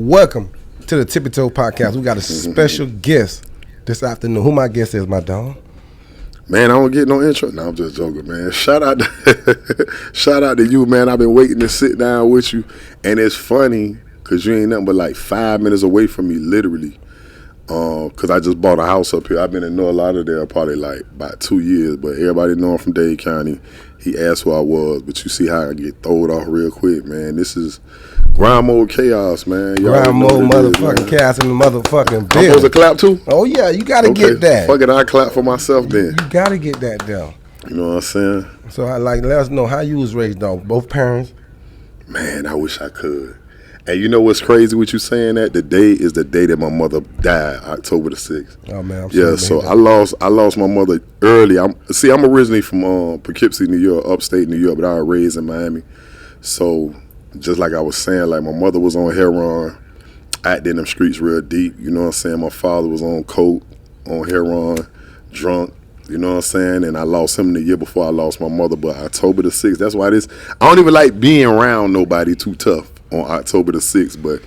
Welcome to the Tippie podcast. We got a special guest this afternoon. Who my guest is, my dog? Man, I don't get no intro. No, I'm just joking, man. Shout out to you, man. I've been waiting to sit down with you. And it's funny because you ain't nothing but like 5 minutes away from me, literally. Because I just bought a house up here. I've been in North Lauderdale probably like about 2 years, but everybody know I'm from Dade County. He asked who I was, but you see how I get thrown off real quick, man. This is grind mode chaos, man. Grind mode motherfucking chaos in the motherfucking business. I'm supposed to clap too? Oh, yeah, you got to get that. Fuck it, I clap for myself then. You got to get that down. You know what I'm saying? So, let us know how you was raised, dog. Both parents? Man, I wish I could. And you know what's crazy with you saying that? The day is the day that my mother died, October the 6th. Oh, man, I'm sorry. Yeah, so I lost my mother early. I'm originally from Poughkeepsie, New York, upstate New York, but I was raised in Miami. So just like I was saying, like my mother was on heroin, out in them streets real deep. You know what I'm saying? My father was on coke, on heroin, drunk. You know what I'm saying? And I lost him the year before I lost my mother. But October the 6th, that's why I don't even like being around nobody too tough on October the 6th. But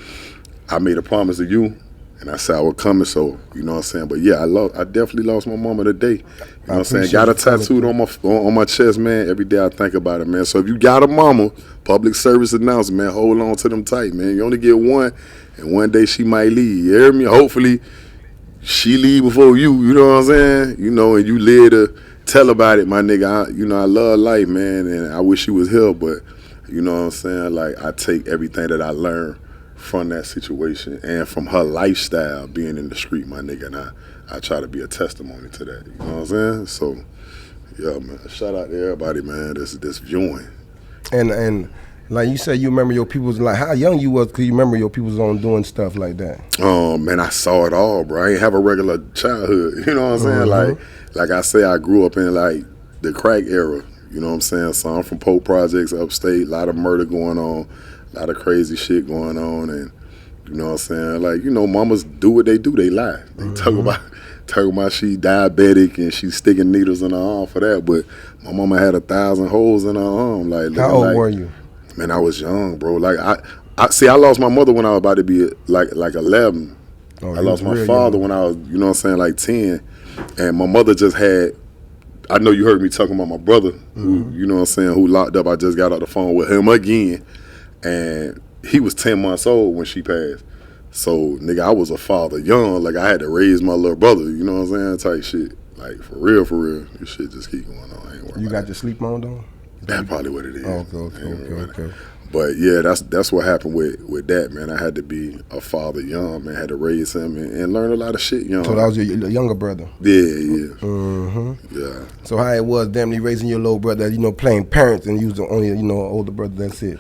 I made a promise to you, and I said I would come. So, you know what I'm saying? But yeah, I definitely lost my mama today. You know what I'm saying? Got a tattooed on my chest, man. Every day I think about it, man. So if you got a mama, public service announcement, man, hold on to them tight, man. You only get one, and one day she might leave. You hear me? Hopefully she leave before you know what I'm saying? You know, and you live to tell about it, my nigga. I love life, man, and I wish she was here, but you know what I'm saying? Like, I take everything that I learned from that situation and from her lifestyle being in the street, my nigga, and I try to be a testimony to that. You know what I'm saying? So, yeah, man, shout out to everybody, man, this viewing. And like you said, you remember your people's, like how young you was because you remember your people's on doing stuff like that. Oh, man, I saw it all, bro. I ain't have a regular childhood. You know what I'm saying? Mm-hmm. Like I say, I grew up in, like, the crack era. You know what I'm saying? So I'm from Polk Projects, upstate, a lot of murder going on, a lot of crazy shit going on, and you know what I'm saying? Like, you know, mamas do what they do, they lie. They talk about she diabetic and she sticking needles in her arm for that, but my mama had 1,000 holes in her arm. Like, how old were you? Man, I was young, bro. Like, I lost my mother when I was about to be like 11. I lost my father when I was, you know what I'm saying, like 10, and my mother just had, I know you heard me talking about my brother, who, you know what I'm saying, who locked up. I just got off the phone with him again, and he was 10 months old when she passed. So, nigga, I was a father young. Like, I had to raise my little brother, you know what I'm saying, type shit. Like, for real. This shit just keep going on. I ain't worried. You got your sleep on, though? That's probably what it is. Okay. But yeah, that's what happened with that, man. I had to be a father young, man. I had to raise him and learn a lot of shit young. So that was your younger brother? Yeah. Mm-hmm. Yeah. So how it was, damn near raising your little brother, you know, playing parents, and you was the only, you know, older brother, that's it.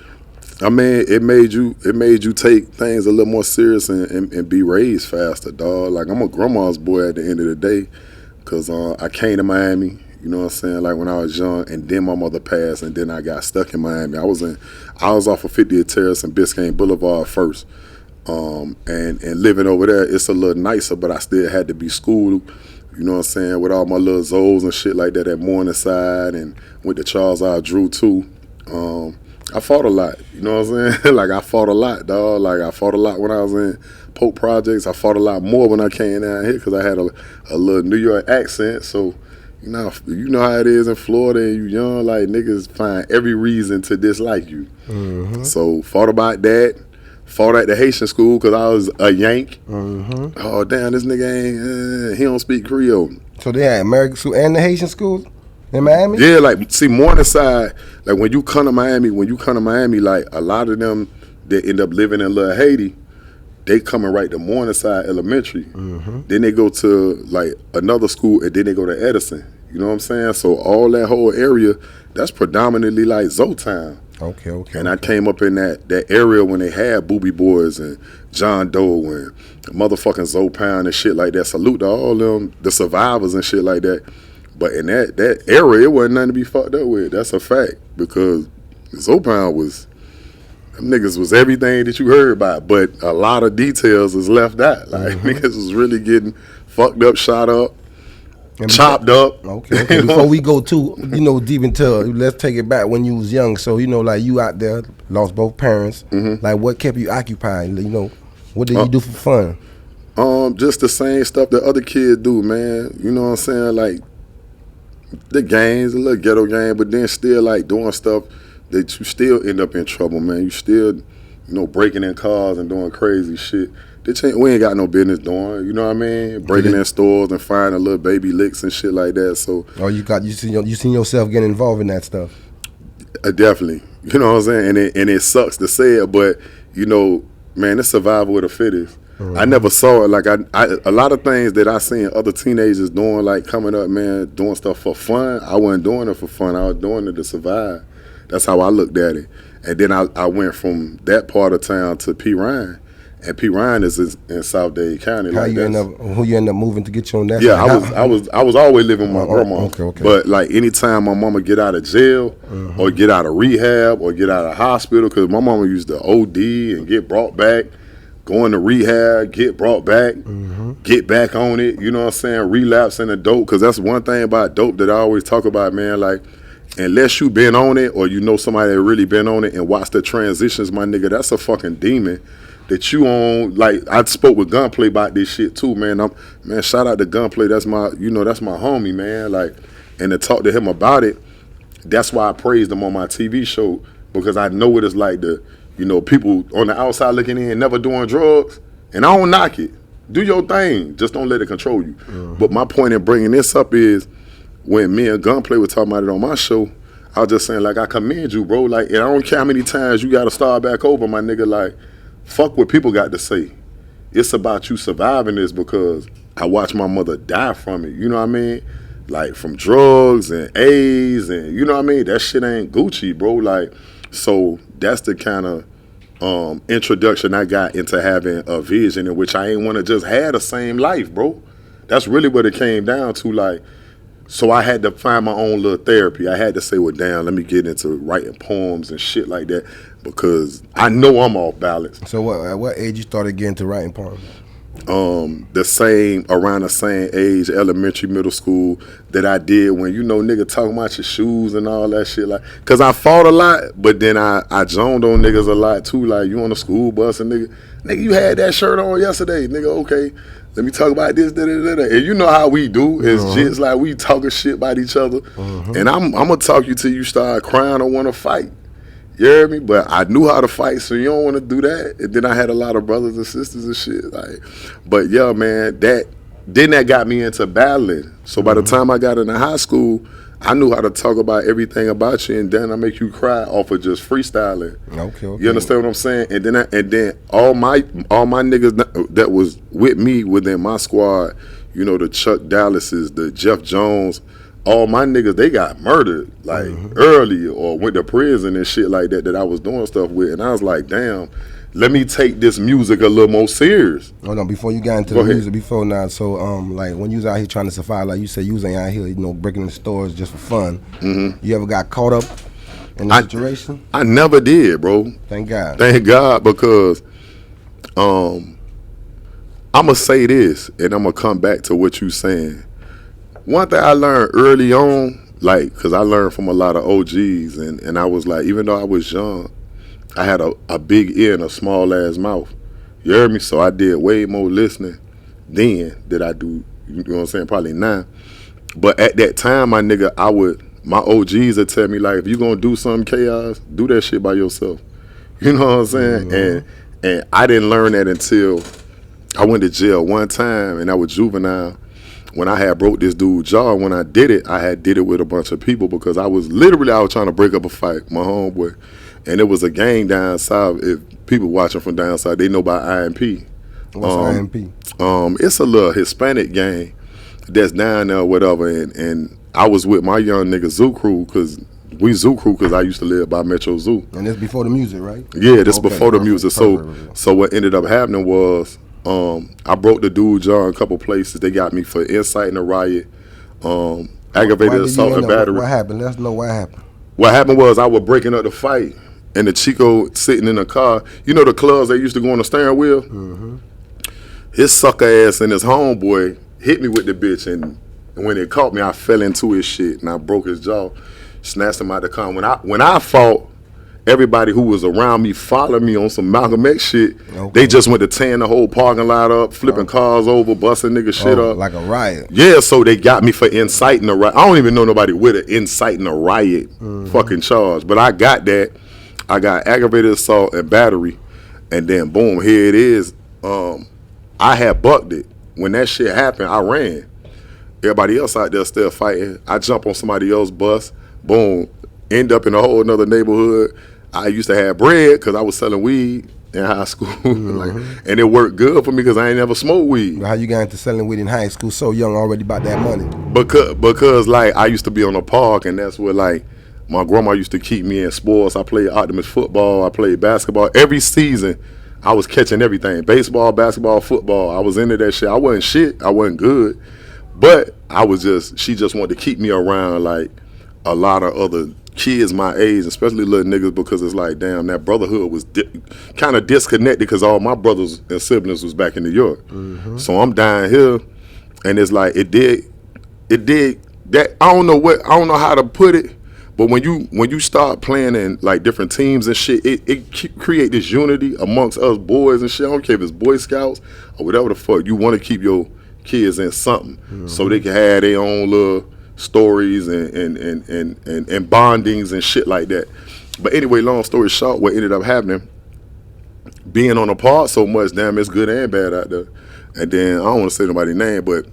I mean, it made you take things a little more serious and be raised faster, dog. Like, I'm a grandma's boy at the end of the day, because I came to Miami, you know what I'm saying, like when I was young, and then my mother passed, and then I got stuck in Miami. I was off of 50th Terrace and Biscayne Boulevard first, and living over there, it's a little nicer, but I still had to be schooled, you know what I'm saying, with all my little Zoes and shit like that at Morningside, and went to Charles R. Drew too. I fought a lot, you know what I'm saying? Like, I fought a lot, dog. Like, I fought a lot when I was in Polk Projects. I fought a lot more when I came down here because I had a little New York accent, so you know how it is in Florida, and you young, like, niggas find every reason to dislike you. Mm-hmm. So, fought about that. Fought at the Haitian school because I was a Yank. Mm-hmm. Oh, damn, this nigga he don't speak Creole. So they had American school and the Haitian schools in Miami? Yeah, like, see, Morningside, like, when you come to Miami, like, a lot of them that end up living in Little Haiti, they coming right to Morningside Elementary. Mm-hmm. Then they go to, like, another school, and then they go to Edison. You know what I'm saying? So all that whole area, that's predominantly, like, Zotown. Okay. And I came up in that area when they had Booby Boys and John Doe and motherfucking Zoe Pound and shit like that. Salute to all them, the survivors and shit like that. But in that area, it wasn't nothing to be fucked up with. That's a fact, because Zoe Pound was, them niggas was everything that you heard about, but a lot of details is left out. Like, niggas was really getting fucked up, shot up, chopped up. Okay. Before we go too, you know, deep into, let's take it back when you was young. So, you know, like, you out there, lost both parents. Mm-hmm. Like, what kept you occupied, you know? What did you do for fun? Just the same stuff that other kids do, man. You know what I'm saying? Like the games, a little ghetto game, but then still like doing stuff that you still end up in trouble, man. You still, breaking in cars and doing crazy shit. We ain't got no business doing, you know what I mean? Breaking in stores and finding little baby licks and shit like that. So, you seen yourself getting involved in that stuff? Definitely, you know what I'm saying? And it sucks to say it, but man, it's survival of the fittest. Mm-hmm. I never saw it like a lot of things that I seen other teenagers doing, like coming up, man, doing stuff for fun. I wasn't doing it for fun. I was doing it to survive. That's how I looked at it. And then I went from that part of town to P. Ryan. And P. Ryan is in South Dade County. Who you end up moving to get you on that? Yeah, I was always living with my grandma. Okay. But like anytime my mama get out of jail or get out of rehab or get out of hospital, because my mama used to OD and get brought back, going to rehab, get brought back, get back on it. You know what I'm saying? Relapse in the dope, because that's one thing about dope that I always talk about, man. Like, unless you been on it or somebody that really been on it and watch the transitions, my nigga, that's a fucking demon that you on. Like, I spoke with Gunplay about this shit too, man. Shout out to Gunplay. That's my homie, man. Like, and to talk to him about it, that's why I praised him on my TV show, because I know what it's like to, people on the outside looking in, never doing drugs, and I don't knock it. Do your thing. Just don't let it control you. But my point in bringing this up is, when me and Gunplay were talking about it on my show, I was just saying, like, I commend you, bro. Like, and I don't care how many times you got to start back over, my nigga. Like, fuck what people got to say. It's about you surviving this, because I watched my mother die from it. You know what I mean? Like, from drugs and A's and, you know what I mean? That shit ain't Gucci, bro. Like, so that's the kind of introduction I got into having a vision in which I ain't want to just have the same life, bro. That's really what it came down to. Like, so I had to find my own little therapy. I had to say, well, damn, let me get into writing poems and shit like that, because I know I'm off balance. So at what age you started getting to writing poems? Around the same age, elementary, middle school, that I did when, nigga talking about your shoes and all that shit. Like, cause I fought a lot, but then I zoned on niggas a lot too. Like, you on the school bus and nigga, you had that shirt on yesterday, nigga. Okay, let me talk about this, da. And you know how we do. It's just like we talking shit about each other. And I'm gonna talk you till you start crying or want to fight. You hear me? But I knew how to fight, so you don't want to do that. And then I had a lot of brothers and sisters and shit. Like, but yeah, man, that got me into battling. So by the time I got into high school, I knew how to talk about everything about you, and then I make you cry off of just freestyling. Okay. You understand what I'm saying? And then all my niggas that was with me within my squad, the Chuck Dallases, the Jeff Jones, all my niggas, they got murdered like early or went to prison and shit like that I was doing stuff with. And I was like, damn, let me take this music a little more serious. Oh no, before you got into the music, before now, so like when you was out here trying to survive, like you said, you was out here, breaking in stores just for fun. You ever got caught up in the situation? I never did, bro. Thank God. Thank God, because I'ma say this, and I'ma come back to what you saying. One thing I learned early on, like, because I learned from a lot of OGs, and I was like, even though I was young, I had a big ear and a small ass mouth. You heard me? So I did way more listening then than I do, you know what I'm saying, probably now. But at that time, my nigga, my OGs would tell me, like, if you gonna do something chaos, do that shit by yourself. You know what I'm saying? And I didn't learn that until I went to jail one time, and I was juvenile. When I had broke this dude's jaw, when I did it with a bunch of people, because I was trying to break up a fight, my homeboy. And it was a gang down south. If people watching from down south, they know about IMP. What's IMP? It's a little Hispanic gang that's down there or whatever. And I was with my young nigga Zoo Crew, because I used to live by Metro Zoo. And that's before the music, right? Yeah, that's before the music. So what ended up happening was, I broke the dude's jaw in a couple places. They got me for inciting a riot, aggravated assault and battery. What happened? Let us know what happened. What happened was, I was breaking up the fight, and the Chico sitting in the car. You know the clubs they used to go on the steering wheel? His sucker ass and his homeboy hit me with the bitch, and when it caught me, I fell into his shit, and I broke his jaw, snatched him out the car. When I fought, everybody who was around me followed me on some Malcolm X shit. Okay. They just went to tearing the whole parking lot up, flipping cars over, busting nigga shit up. Like a riot. Yeah, so they got me for inciting a riot. I don't even know nobody with an inciting a riot fucking charge. But I got that. I got aggravated assault and battery. And then boom, here it is. I had bucked it. When that shit happened, I ran. Everybody else out there still fighting. I jump on somebody else's bus. Boom. End up in a whole another neighborhood. I used to have bread because I was selling weed in high school. And it worked good for me because I ain't never smoked weed. How you got into selling weed in high school so young already about that money? Because like I used to be on a park, and that's where like my grandma used to keep me in sports. I played Optimus football. I played basketball. Every season I was catching everything. Baseball, basketball, football. I was into that shit. I wasn't shit. I wasn't good. But she just wanted to keep me around like a lot of other kids my age, especially little niggas, because it's like, damn, that brotherhood was kind of disconnected because all my brothers and siblings was back in New York. So I'm down here, and it's like it did that. I don't know how to put it, but when you start playing in like different teams and shit, it create this unity amongst us boys and shit. I don't care if it's Boy Scouts or whatever the fuck. You want to keep your kids in something so they can have their own little stories and bondings and shit like that. But anyway, long story short, what ended up happening, being on a park so much, damn, it's good and bad out there. And then I don't want to say nobody's name, but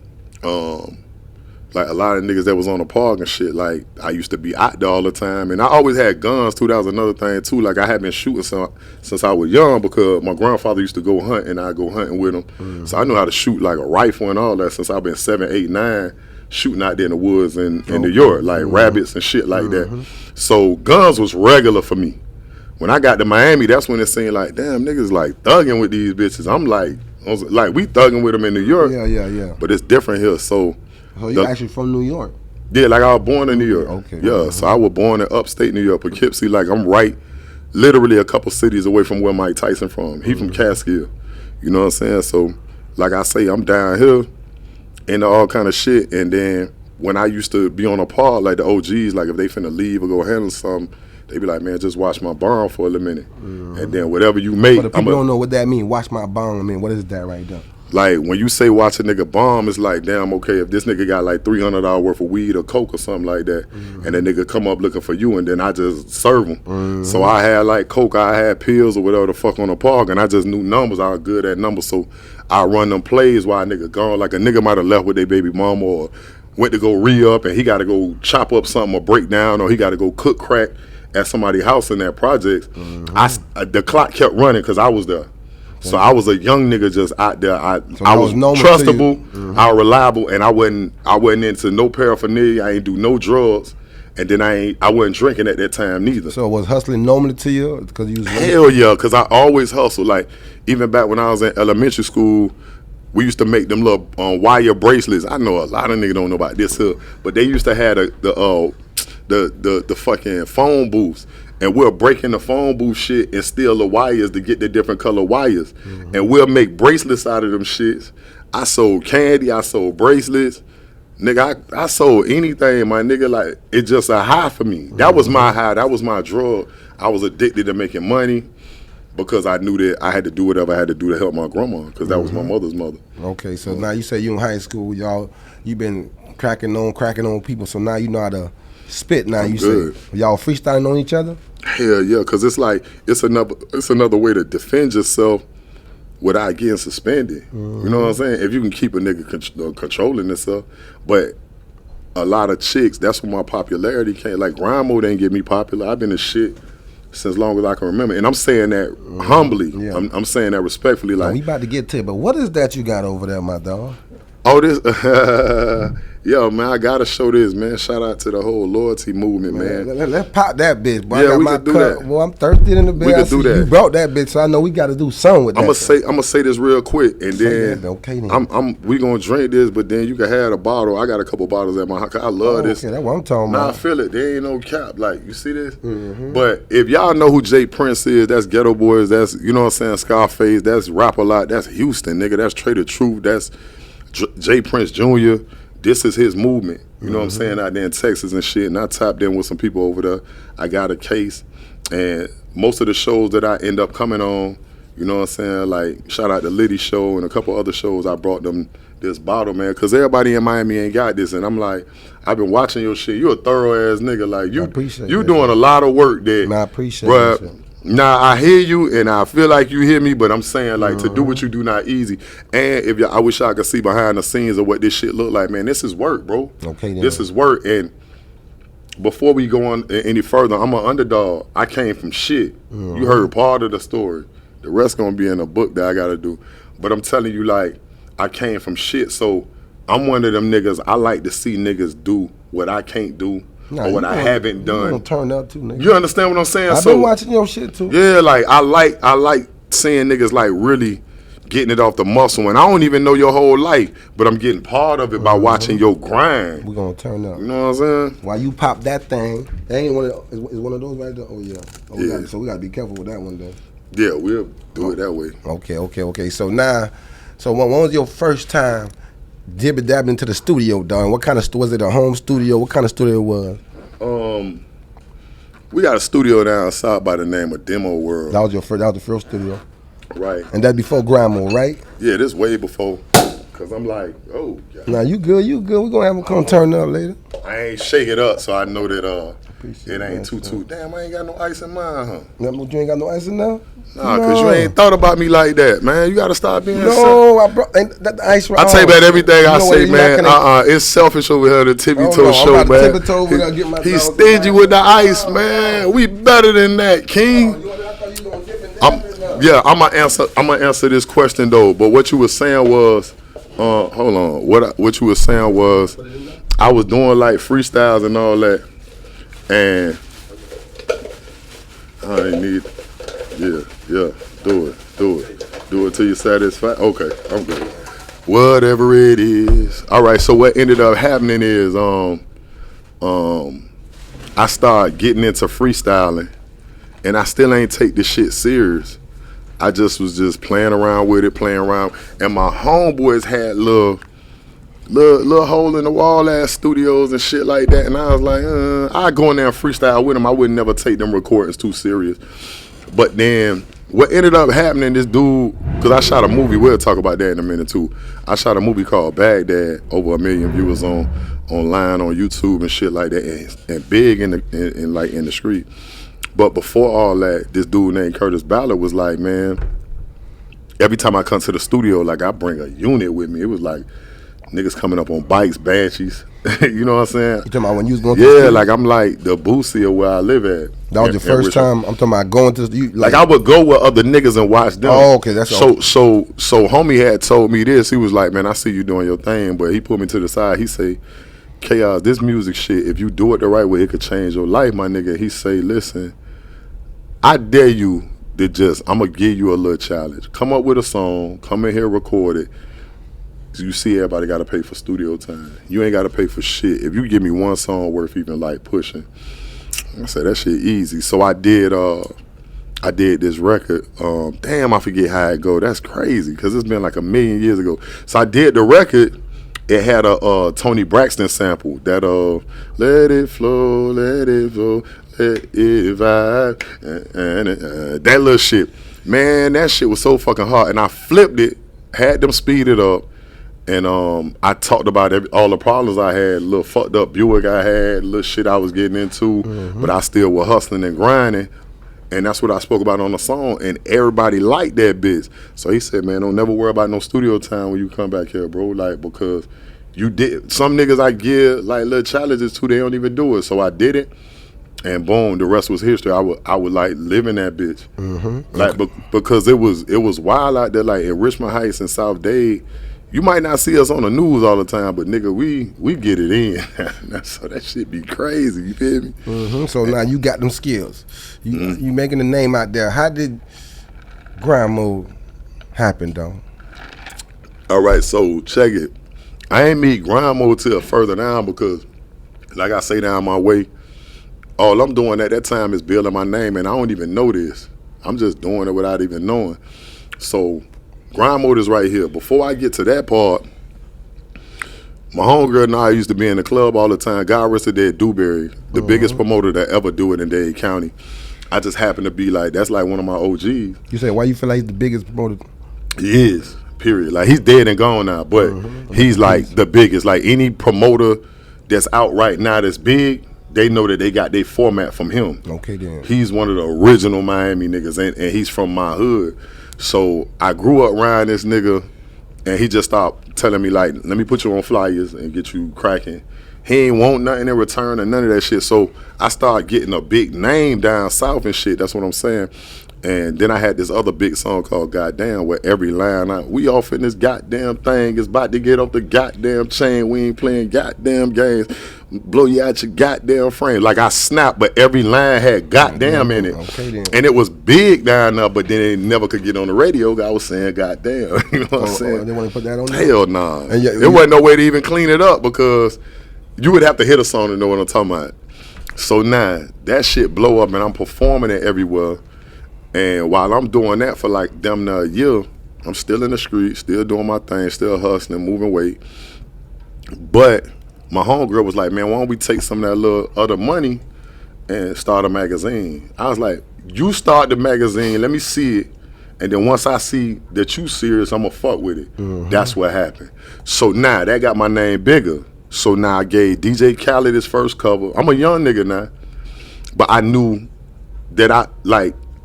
like a lot of niggas that was on the park and shit, like I used to be out there all the time, and I always had guns too. That was another thing too. Like I had been shooting since I was young because my grandfather used to go hunt and I'd go hunting with him. So I knew how to shoot like a rifle and all that since I've been 7, 8, 9, shooting out there in the woods in New York, like rabbits and shit like that. So guns was regular for me. When I got to Miami, that's when it seemed like, damn, niggas like thugging with these bitches. I was like, we thugging with them in New York. Yeah. But it's different here. So you actually from New York? Yeah, like I was born in New York. Okay. Yeah, so I was born in upstate New York, Poughkeepsie. Like I'm right, literally a couple cities away from where Mike Tyson from. He from Catskill. You know what I'm saying? So, like I say, I'm down here into all kind of shit. And then when I used to be on a park, like the OGs, like if they finna leave or go handle something, they be like, man, just watch my barn for a little minute. And then whatever you make. But the people don't know what that means. Watch my barn. I mean, what is that right there? Like when you say watch a nigga bomb, it's like, damn, okay, if this nigga got like $300 worth of weed or coke or something like that, and that nigga come up looking for you, and then I just serve him. So I had like coke, I had pills or whatever the fuck on the park, and I just knew numbers. I was good at numbers, so I run them plays while a nigga gone. Like a nigga might have left with their baby mama or went to go re-up, and he got to go chop up something or break down, or he got to go cook crack at somebody's house in that project. The clock kept running because I was there. So I was a young nigga just out there. I was trustable, I was reliable, and I wasn't into no paraphernalia. I ain't do no drugs, and then I wasn't drinking at that time neither. So was hustling normally to you? Because you was hell yeah, because I always hustled. Like even back when I was in elementary school, we used to make them little wire bracelets. I know a lot of niggas don't know about this here, but they used to have the fucking phone booths. And we'll break in the phone booth shit and steal the wires to get the different color wires. And we'll make bracelets out of them shits. I sold candy, I sold bracelets. Nigga, I sold anything, my nigga. Like, it's just a high for me. That was my high, that was my drug. I was addicted to making money because I knew that I had to do whatever I had to do to help my grandma because that was my mother's mother. Okay, so now you say you in high school, you been cracking on people, so now you know how to spit now. You say y'all freestyling on each other? Hell yeah, because it's like it's another way to defend yourself without getting suspended. You know what I'm saying? If you can keep a nigga controlling himself. But a lot of chicks, that's where my popularity came. Like grime mode ain't get me popular. I've been a shit since long as I can remember, and I'm saying that humbly. Yeah. I'm saying that respectfully. Like we about to get to it, but what is that you got over there, my dog? Oh, this, yo, man, I gotta show this, man. Shout out to the whole loyalty movement, man. Let's pop that bitch, boy. Yeah, we could do that. Well, I'm thirsty in the bed. We could do that. You brought that bitch, so I know we got to do something with that. I'm gonna say this real quick, and then we gonna drink this, but then you can have a bottle. I got a couple bottles at my house. I love this. Okay, that's what I'm talking about. Nah, I feel it. There ain't no cap. Like, you see this? But if y'all know who Jay Prince is, that's Ghetto Boys. That's, you know what I'm saying, Scarface. That's Rap A Lot. That's Houston, nigga. That's Trader Truth. That's Jay Prince Jr. This is his movement. You know what I'm saying, out there in Texas and shit. And I tapped in with some people over there. I got a case, and most of the shows that I end up coming on, you know what I'm saying? Like, shout out to Liddy Show and a couple other shows. I brought them this bottle, man, because everybody in Miami ain't got this. And I'm like, I've been watching your shit. You a thorough ass nigga. Like, you doing a lot of work that. Man, I appreciate it. Nah, I hear you, and I feel like you hear me, but I'm saying, like, to do what you do not easy. And I wish I could see behind the scenes of what this shit look like, man. This is work, bro. Okay, then. This is work. And before we go on any further, I'm an underdog. I came from shit. You heard part of the story. The rest gonna be in a book that I gotta do. But I'm telling you, like, I came from shit, so I'm one of them niggas. I like to see niggas do what I can't do. Or what I haven't done. You gonna turn up too, nigga. You understand what I'm saying? I've been watching your shit too. Yeah, like I like seeing niggas like really getting it off the muscle. And I don't even know your whole life, but I'm getting part of it by watching your grind. We're gonna turn up. You know what I'm saying? While you pop that thing, that ain't is one of those right there? Oh yeah. So we gotta be careful with that one then. Yeah, we'll do it that way. Okay. So when was your first time dibby-dabbing into the studio, dog? What kind of was it? A home studio? What kind of studio it was? We got a studio down south by the name of Demo World. That was the first studio, right? And that before Grandma, right? Yeah, this way before. Cause I'm like, oh. God. Nah, you good. We gonna have them come turn up later. I ain't shake it up, so I know that it ain't too. Damn, I ain't got no ice in mine, huh? You ain't got no ice in there? Nah, cause you ain't thought about me like that, man. You gotta stop being. No, ain't that the ice. I tell you about everything I say, man. It's selfish over here. The Tippie Toe show, man. He's stingy with the ice, man. We better than that, King. I'm gonna answer this question though. But what you were saying was, hold on. What you were saying was, I was doing like freestyles and all that, and I didn't need. Yeah, do it till you're satisfied. Okay, I'm good. Whatever it is. All right, so what ended up happening is I started getting into freestyling, and I still ain't take this shit serious. I was just playing around with it, and my homeboys had little hole in the wall ass studios and shit like that, and I was like, I go in there and freestyle with them. I would never take them recordings too serious. But then what ended up happening, this dude, because I shot a movie, we'll talk about that in a minute too. I shot a movie called Baghdad, over 1 million viewers online on YouTube and shit like that, and big in the street. But before all that, this dude named Curtis Ballard was like, man, every time I come to the studio, like I bring a unit with me. It was like niggas coming up on bikes, banshees. You know what I'm saying? You talking about when you was going to the studio? Like I'm like the Boosie of where I live at. That was your first time? I'm talking about going to like I would go with other niggas and watch them. Oh, okay, that's so homie had told me this. He was like, man, I see you doing your thing, but he pulled me to the side. He say, Chaos, this music shit, if you do it the right way, it could change your life, my nigga. He say, listen, I dare you to I'm gonna give you a little challenge. Come up with a song, come in here, record it. You see everybody got to pay for studio time. You ain't got to pay for shit. If you give me one song worth even like pushing, I said that shit easy. So I did this record. Damn, I forget how it go. That's crazy because it's been like 1 million years ago. So I did the record. It had a Tony Braxton sample that let it flow, let it vibe, and that little shit. Man, that shit was so fucking hard. And I flipped it, had them speed it up. And I talked about all the problems I had, little fucked up Buick I had, little shit I was getting into, but I still was hustling and grinding. And that's what I spoke about on the song, and everybody liked that bitch. So he said, man, don't never worry about no studio time when you come back here, bro, like, because you did. Some niggas I give, like, little challenges to, they don't even do it. So I did it, and boom, the rest was history. I would like, live in that bitch. Like, because it was wild out there, like, in Richmond Heights and South Dade. You might not see us on the news all the time, but nigga, we get it in. So that shit be crazy. You feel me? So now you got them skills. You making a name out there. How did grind mode happen, though? All right, so check it. I ain't meet grind mode till further down because, like I say down my way, all I'm doing at that time is building my name, and I don't even know this. I'm just doing it without even knowing. So grind mode is right here. Before I get to that part, my homegirl and I used to be in the club all the time. God rest her dead, Dewberry, the biggest promoter that ever do it in Dade County. I just happen to be like, that's like one of my OGs. You say, why you feel like he's the biggest promoter? He is, period. Like, he's dead and gone now, but he's like the biggest. Like, any promoter that's out right now that's big, they know that they got their format from him. Okay, then. He's one of the original Miami niggas, and he's from my hood. So I grew up around this nigga, and he just stopped telling me, like, let me put you on flyers and get you cracking. He ain't want nothing in return or none of that shit. So I started getting a big name down south and shit. That's what I'm saying. And then I had this other big song called Goddamn, where every line, we off in this goddamn thing. It's about to get off the goddamn chain. We ain't playing goddamn games. Blow you out your goddamn frame. Like, I snapped, but every line had goddamn in it. Okay, then. And it was big down there, but then it never could get on the radio. I was saying goddamn. You know what I'm saying? They want to put that on there? Hell nah. And There wasn't no way to even clean it up, because you would have to hit a song to know what I'm talking about. So now, that shit blow up, and I'm performing it everywhere. And while I'm doing that for like damn near a year, I'm still in the street, still doing my thing, still hustling, moving weight. But my homegirl was like, man, why don't we take some of that little other money and start a magazine? I was like, you start the magazine, let me see it. And then once I see that you serious, I'm going to fuck with it. That's what happened. So now, that got my name bigger. So now I gave DJ Khaled his first cover. I'm a young nigga now. But I knew that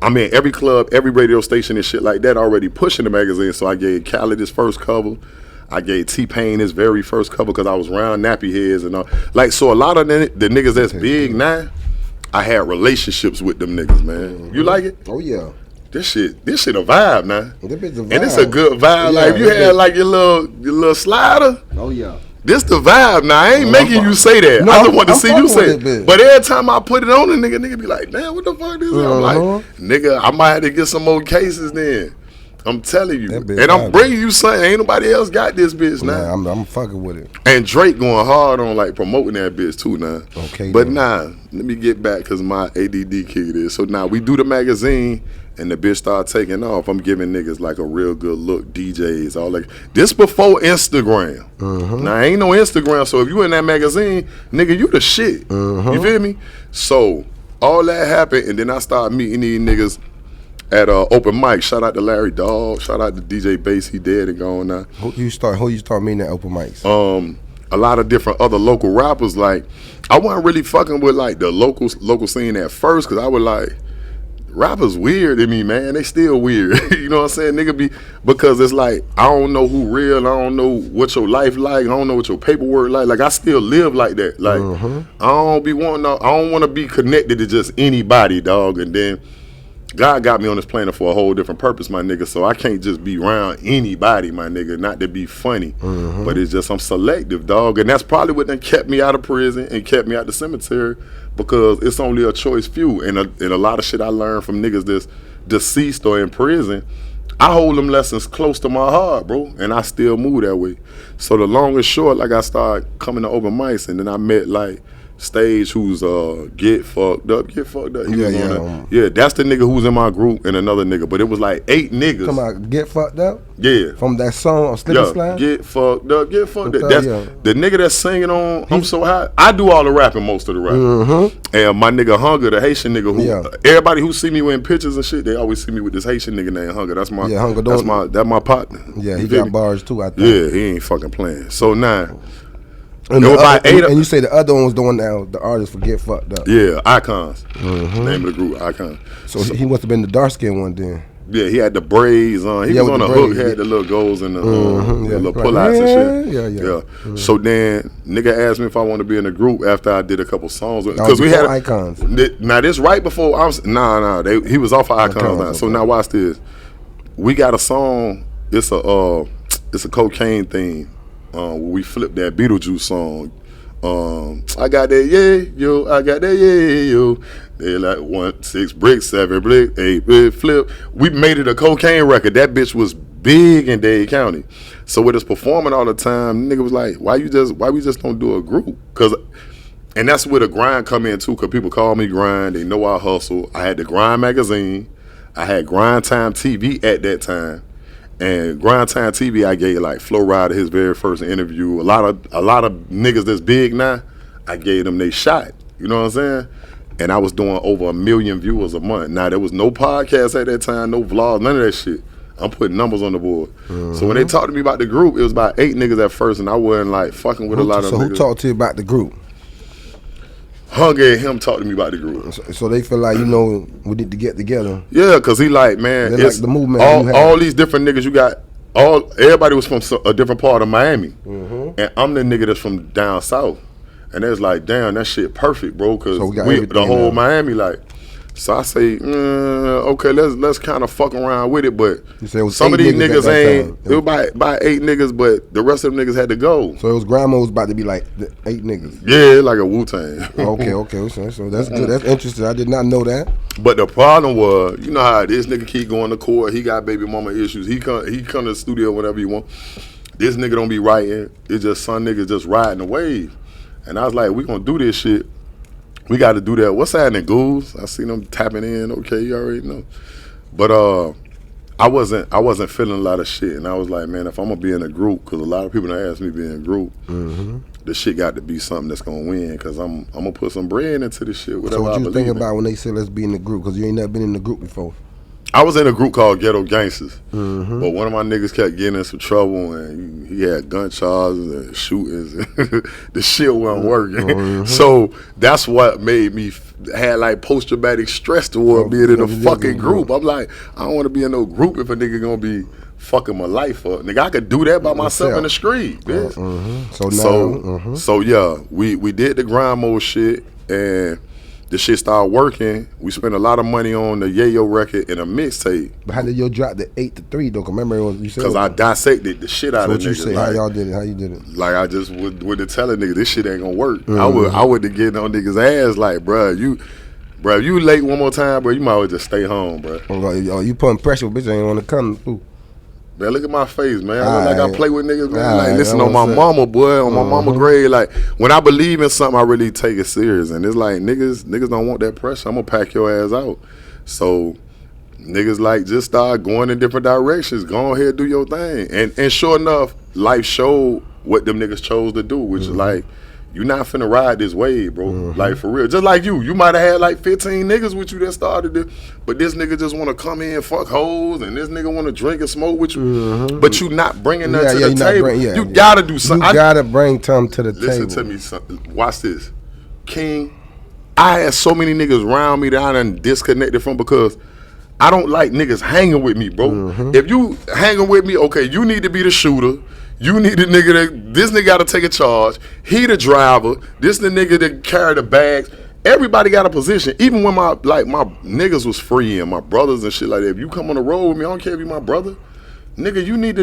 I'm in every club, every radio station and shit like that already pushing the magazine. So I gave Khaled his first cover. I gave T-Pain his very first cover because I was around nappy heads and all. Like, so a lot of the niggas that's big now, I had relationships with them niggas, man. You like it? Oh, yeah. This shit a vibe now. This bitch a vibe. And it's a good vibe. Yeah, like, if you had like your little slider. Oh, yeah. This the vibe now. I ain't making you say that. No, I just want to see you say it. it. But every time I put it on, the nigga be like, damn, what the fuck this is? I'm like, nigga, I might have to get some more cases then. I'm telling you. And I'm bringing you something. Ain't nobody else got this bitch now. Nah, I'm fucking with it. And Drake going hard on like promoting that bitch too now. Okay. But nah, let me get back because my ADD kicked in. So now we do the magazine. And the bitch start taking off. I'm giving niggas like a real good look, DJs, all like this before Instagram. Now ain't no Instagram, so if you in that magazine, nigga, you the shit. You feel me? So all that happened, and then I started meeting these niggas at open mic. Shout out to Larry Dog. Shout out to DJ Bass. He dead and gone now. Who you start meeting at open mics? A lot of different other local rappers. Like, I wasn't really fucking with like the local scene at first, cause I was like, rappers weird to me, man. They still weird. You know what I'm saying? Nigga because it's like, I don't know who real. I don't know what your life like. I don't know what your paperwork like. Like, I still live like that. Like, I don't want to be connected to just anybody, dog. And then God got me on this planet for a whole different purpose, my nigga. So I can't just be around anybody, my nigga. Not to be funny, but it's just I'm selective, dog. And that's probably what done kept me out of prison and kept me out the cemetery, because it's only a choice few. And a lot of shit I learned from niggas that's deceased or in prison, I hold them lessons close to my heart, bro. And I still move that way. So the long and short, like, I started coming to open mics, and then I met like Stage, who's Get Fucked Up. He was on that. Yeah, that's the nigga who's in my group, and another nigga. But it was like 8 niggas. Come on, Get Fucked Up? Yeah. From that song on Slip and Slide? Get Fucked Up, Get Fucked Up. That's the nigga that's singing on I'm So High. I do all the rapping, most of the rapping. And my nigga Hunger, the Haitian nigga who everybody who see me in pictures and shit, they always see me with this Haitian nigga named Hunger. That's my that's my partner. Yeah, he got bars too, I think. Yeah, he ain't fucking playing. So now and you say the other one was the one that the artist for Get Fucked Up. Yeah, Icons. Name of the group, Icons. So he must have been the dark skinned one then. Yeah, he had the braids on. He was on the hook, had the little goals and the little pull-outs and shit. Yeah. So then, nigga asked me if I want to be in the group after I did a couple songs. Because we had Icons. Now, this right before I was... he was off of Icons now. So now watch this. We got a song. It's a cocaine theme. We flipped that Beetlejuice song. I got that yo, I got that yo. They like 1 6 bricks, 7 bricks, 8 brick flip. We made it a cocaine record. That bitch was big in Dade County. So with us performing all the time, nigga was like, why we just don't do a group? And that's where the grind come in too, because people call me Grind. They know I hustle. I had the Grind magazine. I had Grind Time TV at that time. And Grind Time TV, I gave like Flo Rida his very first interview. A lot of niggas that's big now, I gave them they shot. You know what I'm saying? and I was doing over 1 million viewers a month. Now there was no podcast at that time, no vlogs, none of that shit. I'm putting numbers on the board. So when they talked to me about the group, it was about 8 niggas at first, and I wasn't like fucking with a lot of niggas. So who talked to you about the group? Hungry and him talked to me about the group. So they feel like, you know, we need to get together. Yeah, cause he like, man, they it's like the movement. All these different niggas you got. Everybody was from a different part of Miami, and I'm the nigga that's from down south. And it's like, damn, that shit perfect, bro. Cause the whole Miami like. So I say, okay, let's kind of fuck around with it, but some of these niggas ain't. It was by 8 niggas, but the rest of them niggas had to go. So it was grandma was about to be like 8 niggas. Yeah, like a Wu-Tang. Okay. So that's good. That's interesting. I did not know that. But the problem was, you know how this nigga keep going to court. He got baby mama issues. He come to the studio whenever he want. This nigga don't be writing. It's just some niggas just riding the wave. And I was like, we gonna do this shit. We got to do that. What's happening, Goose? I seen them tapping in. Okay, you already know. But I wasn't feeling a lot of shit, and I was like, man, if I'm gonna be in a group, because a lot of people don't ask me to be in a group, the shit got to be something that's gonna win, because I'm gonna put some bread into this shit. So what you think about when they say let's be in the group? Because you ain't never been in the group before. I was in a group called Ghetto Gangsters, but one of my niggas kept getting in some trouble, and he had gun charges and shootings. The shit wasn't working. So that's what made me had like post-traumatic stress toward being in a fucking group. I'm like, I don't want to be in no group if a nigga gonna be fucking my life up. Nigga, I could do that by myself in the street, bitch. So yeah, we did the grind mode shit, and the shit started working. We spent a lot of money on the Yayo record and a mixtape. But how did you drop the 8-3 though? Remember what you said? Because I dissected the shit out of niggas. What you say? Like, how y'all did it? How you did it? Like I just would tell a nigga this shit ain't gonna work. I would have get on niggas' ass like, bruh, if you late one more time, bro, you might as well just stay home, bro. Oh, you putting pressure, bitch ain't want to come. Ooh. Man, look at my face, man. I look like I play with niggas, man. Like, listen on my mama, boy, on my mama grade. Like, when I believe in something, I really take it serious. And it's like, niggas don't want that pressure. I'm gonna pack your ass out. So, niggas like just start going in different directions. Go ahead, do your thing. And sure enough, life showed what them niggas chose to do, which is like, you not finna ride this wave, bro. Like, for real. Just like you might have had like 15 niggas with you that started this, but this nigga just want to come in, fuck hoes, and this nigga want to drink and smoke with you, but you not bringing nothing to the table. You gotta do something. You gotta bring something to the table. Listen to me, son. Watch this. King, I had so many niggas around me that I done disconnected from because I don't like niggas hanging with me, bro. If you hanging with me, okay, you need to be the shooter. You need the nigga this nigga gotta take a charge. He the driver. This the nigga that carry the bags. Everybody got a position. Even when my niggas was free and my brothers and shit like that. If you come on the road with me, I don't care if you my brother. Nigga, you need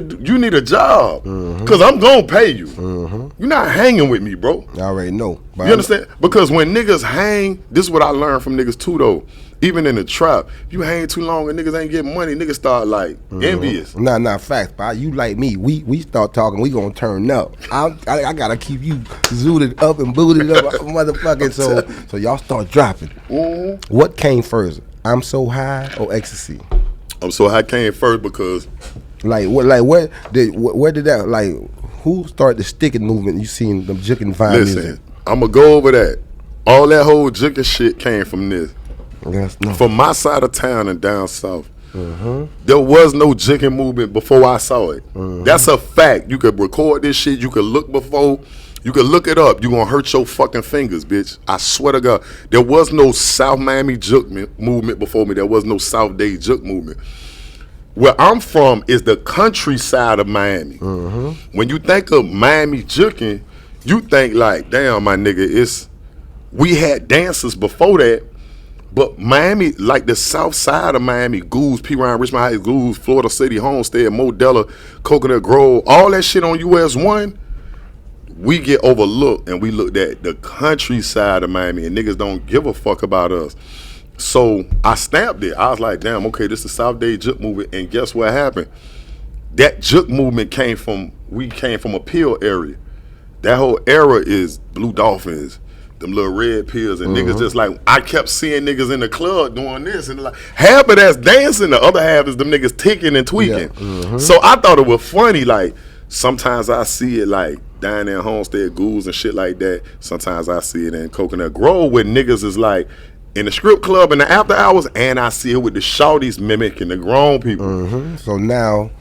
a job. Cause I'm gonna pay you. You're not hanging with me, bro. I already know. You understand? Because when niggas hang, this is what I learned from niggas too though. Even in the trap, if you hang too long and niggas ain't getting money, niggas start like envious. Nah, facts. But you like me, we start talking, we gonna turn up. I gotta keep you zooted up and booted up, motherfucking. So y'all start dropping. What came first? I'm So High or Ecstasy? I'm So High came first because, where did that, like, who started the sticking movement? You seen them juking vibe music? I'm gonna go over that. All that whole juking shit came from this. Yes, no. From my side of town and down south, there was no jigging movement before I saw it. That's a fact. You could record this shit. You could look before. You could look it up. You gonna hurt your fucking fingers, bitch. I swear to God. There was no South Miami juke movement before me. There was no South Day juke movement. Where I'm from is the countryside of Miami. When you think of Miami juking, you think like, damn, my nigga, we had dancers before that. But Miami, like the south side of Miami, Goose, P. Ryan, Richmond Heights, Goose, Florida City, Homestead, Modella, Coconut Grove, all that shit on US 1, we get overlooked and we looked at the countryside of Miami and niggas don't give a fuck about us. So I stamped it. I was like, damn, okay, this is the South Day Juke movement. And guess what happened? That Juke movement we came from a pill area. That whole era is Blue Dolphins, them little red pills, and niggas just like, I kept seeing niggas in the club doing this, and like half of that's dancing, the other half is them niggas ticking and tweaking. So I thought it was funny, like sometimes I see it like down there in Homestead, Ghouls and shit like that. Sometimes I see it in Coconut Grove where niggas is like in the strip club in the after hours, and I see it with the shorties mimicking the grown people. So now,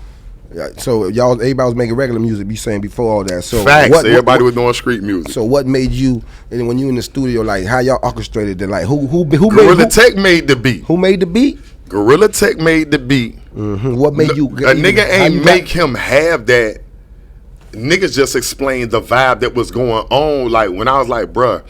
so everybody was making regular music. You saying before all that? So Facts. Everybody was doing street music. So what made you? And when you in the studio, like how y'all orchestrated it? Like who Gorilla Tech made the beat. Who made the beat? Gorilla Tech made the beat. What made you? A nigga ain't make him have that. Niggas just explained the vibe that was going on. Like when I was like, bruh,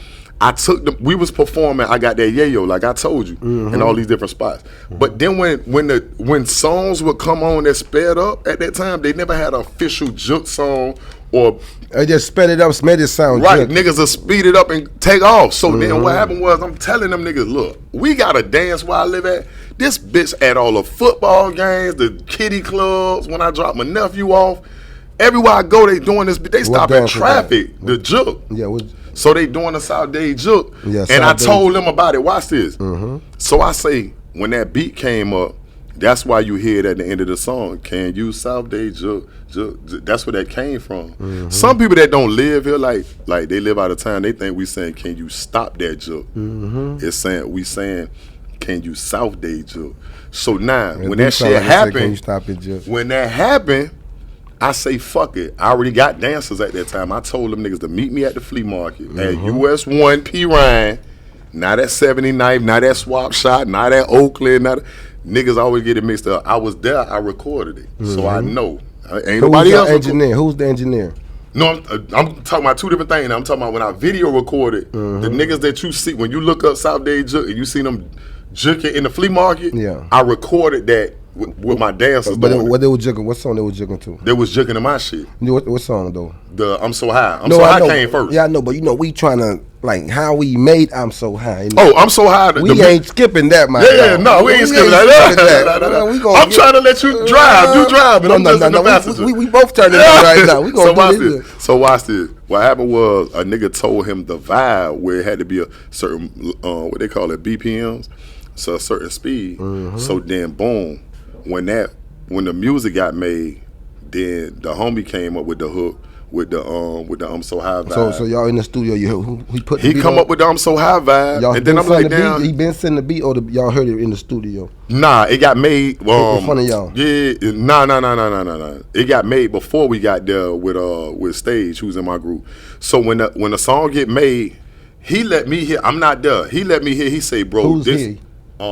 we was performing. I got that yayo, like I told you, in all these different spots. But then when songs would come on that sped up at that time, they never had an official juke song or. They just sped it up, made it sound right. Juke. Niggas will speed it up and take off. So then what happened was, I'm telling them niggas, look, we got to dance where I live at. This bitch at all the football games, the kiddie clubs. When I drop my nephew off, everywhere I go, they doing this. They stop at traffic, the juke. Yeah. So they doing the South Day juke. Yeah, and South I Day. told them about it. Watch this. So I say, when that beat came up, that's why you hear it at the end of the song. Can you South Day juke? That's where that came from. Some people that don't live here, like they live out of town, they think we saying, can you stop that juke? It's saying, we saying, can you South Day juke? So now, when that shit happened, can you stop it, Juke? when that happened, I say, fuck it. I already got dancers at that time. I told them niggas to meet me at the flea market at US 1 P. Ryan, not at 79th, not at Swap Shot, not at Oakland. Niggas always get it mixed up. I was there. I recorded it. So I know. Ain't nobody else. Who's the engineer? No, I'm talking about two different things. I'm talking about when I video recorded, the niggas that you see, when you look up South Day Juke and you see them juking in the flea market, I recorded that with my dancers. But what they were juking? What song they were juking to? They was juking in my shit. What song though? The I'm So High. I'm So High came first. Yeah, I know, but we trying to like how we made I'm So High. You know? Oh, I'm So High. We ain't skipping that, man. Yeah, no, we ain't skipping that. I'm trying to let you drive. You drive, and I'm just in the passenger. We both turning it right now. We gonna do this. So watch this. What happened was a nigga told him the vibe where it had to be a certain what they call it, BPMs, so a certain speed. So then boom, when the music got made, then the homie came up with the hook with the I'm So High vibe. So y'all in the studio, he come up with the I'm So High vibe, and then I'm like, damn. He been sending the beat, or y'all heard it in the studio? Nah, it got made in front of y'all. Yeah, nah. It got made before we got there with Stage, who's in my group. So when the song get made, he let me hear. I'm not there. He let me hear. He say, bro, who's this. He?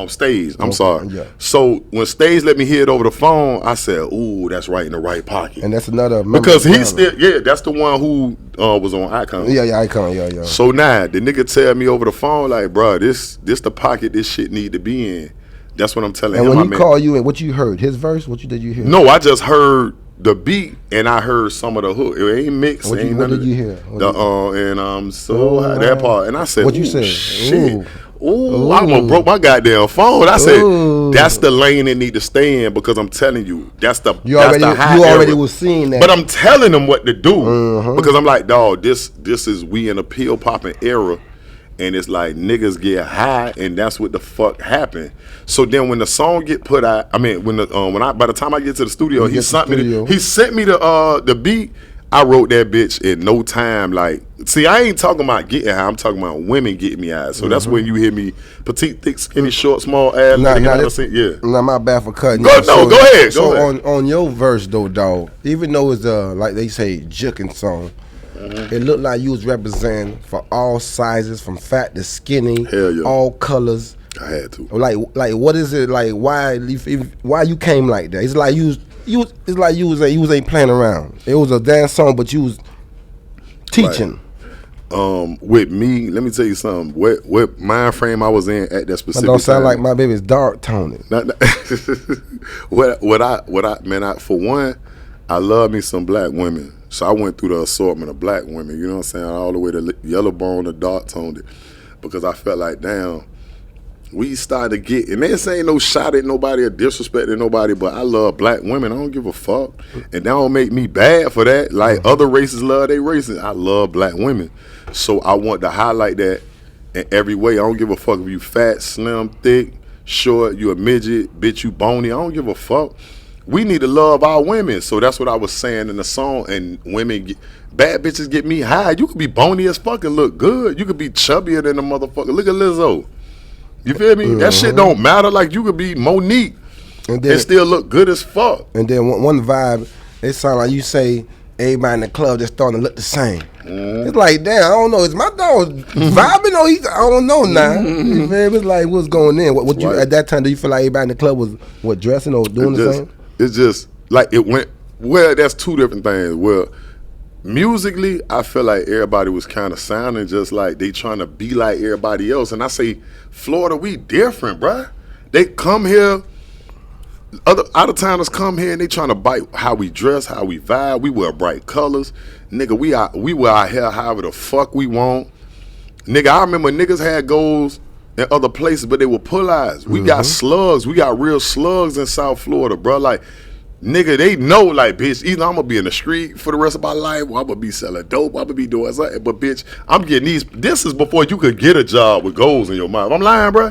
Stage. I'm sorry. Yeah. So when Stage let me hear it over the phone, I said, "Ooh, that's right in the right pocket." And that's another because he's still that's the one who was on Icon. Yeah, Icon. Yeah. So now the nigga tell me over the phone like, "Bro, this the pocket this shit need to be in." That's what I'm telling him. And when he called you, and what you heard, his verse, did you hear? No, I just heard the beat and I heard some of the hook. It ain't mixed. What did you hear? And I'm so high, that part. And I said, what you said? Shit. Ooh, I almost broke my goddamn phone. I said, that's the lane it need to stay in because I'm telling you, that's the high You already era. was seeing that. But I'm telling them what to do because I'm like, dog, this is we in a pill popping era, and it's like niggas get high, and that's what the fuck happened. So then when the song get put out, I mean by the time I get to the studio, he sent me the beat. I wrote that bitch in no time. Like, see, I ain't talking about getting high. I'm talking about women getting me high. So that's when you hear me petite, thick, skinny, short, small ass. Nah, my bad for cutting. Go ahead. Go ahead. On your verse though, dog, even though it's like they say juking song, it looked like you was representing for all sizes, from fat to skinny, all colors. I had to. Like what is it like? Why you came like that? It's like you ain't playing around. It was a dance song, but you was teaching. With me, let me tell you something. What mind frame I was in at that specific don't sound time. like my baby's dark toned. For one, I love me some black women. So I went through the assortment of black women, you know what I'm saying, all the way to yellow bone to dark toned it. Because I felt like, damn, we started to get, and this ain't no shot at nobody or disrespect at nobody, but I love black women. I don't give a fuck. And that don't make me bad for that. Like other races love their races. I love black women. So I want to highlight that in every way. I don't give a fuck if you fat, slim, thick, short, you a midget, bitch, you bony. I don't give a fuck. We need to love our women. So that's what I was saying in the song. And bad bitches get me high. You could be bony as fuck and look good. You could be chubbier than a motherfucker. Look at Lizzo. You feel me? That shit don't matter. Like, you could be Monique and still look good as fuck. And then one vibe, it sound like you say everybody in the club just starting to look the same. It's like, damn, I don't know. Is my dog vibing or I don't know now. You feel me? It's like, what's going in? What you at that time? Do you feel like everybody in the club was dressing or doing the same? It's just like it went. Well, that's two different things. Well, musically, I feel like everybody was kind of sounding just like they trying to be like everybody else. And I say, Florida, we different, bruh. They come here, other out-of-towners come here and they trying to bite how we dress, how we vibe. We wear bright colors. Nigga, we wear our hair however the fuck we want. Nigga, I remember niggas had goals in other places, but they were pull-eyes. We got slugs. We got real slugs in South Florida, bruh. Like, nigga, they know, like, bitch, either I'm gonna be in the street for the rest of my life, or I'm gonna be selling dope, I'm gonna be doing something. But bitch, I'm getting these. This is before you could get a job with goals in your mouth. I'm lying, bro.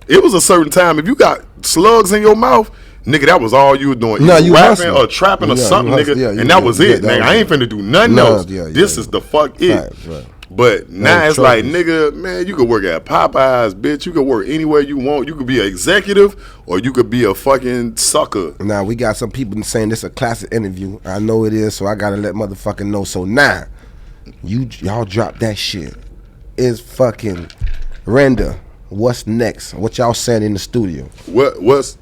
It was a certain time. If you got slugs in your mouth, nigga, that was all you were doing. No, you rapping hustling. or trapping or something, nigga, and that was it, nigga. I ain't finna do nothing else. This is the fuck it. Right. But now it's like, nigga, man, you could work at Popeyes, bitch. You could work anywhere you want. You could be an executive or you could be a fucking sucker. Now, we got some people saying this is a classic interview. I know it is, so I got to let motherfucking know. So now, y'all drop that shit. It's fucking Render. What's next? What y'all saying in the studio? What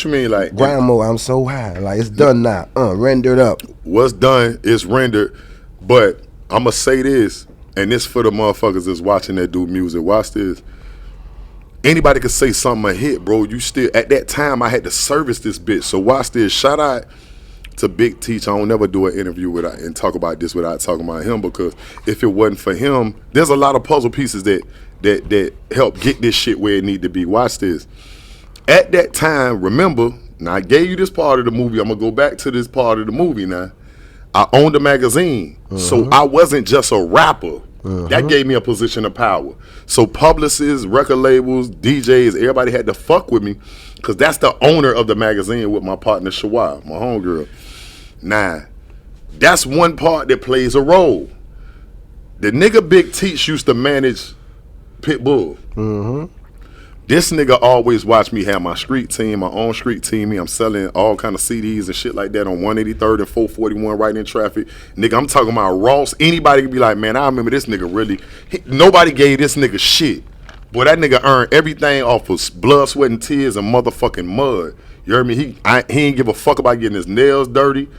you mean, like? Grandma, I'm so high. Like, it's done now. Rendered up. What's done is rendered, but I'm going to say this, and this for the motherfuckers that's watching that do music. Watch this. Anybody could say something a hit, bro. You still, at that time, I had to service this bitch. So watch this. Shout out to Big Teach. I don't never do an interview and talk about this without talking about him, because if it wasn't for him, there's a lot of puzzle pieces that help get this shit where it need to be. Watch this. At that time, remember, now I gave you this part of the movie. I'm going to go back to this part of the movie now. I owned a magazine, so I wasn't just a rapper. That gave me a position of power. So publicists, record labels, DJs, everybody had to fuck with me, because that's the owner of the magazine with my partner Shawai, my homegirl. Now, that's one part that plays a role. The nigga Big Teach used to manage Pitbull. This nigga always watched me have my street team, my own street team. I'm selling all kind of CDs and shit like that on 183rd and 441 right in traffic. Nigga, I'm talking about Ross. Anybody could be like, man, I remember this nigga really. Nobody gave this nigga shit. Boy, that nigga earned everything off of blood, sweat, and tears and motherfucking mud. You heard me? He ain't give a fuck about getting his nails dirty.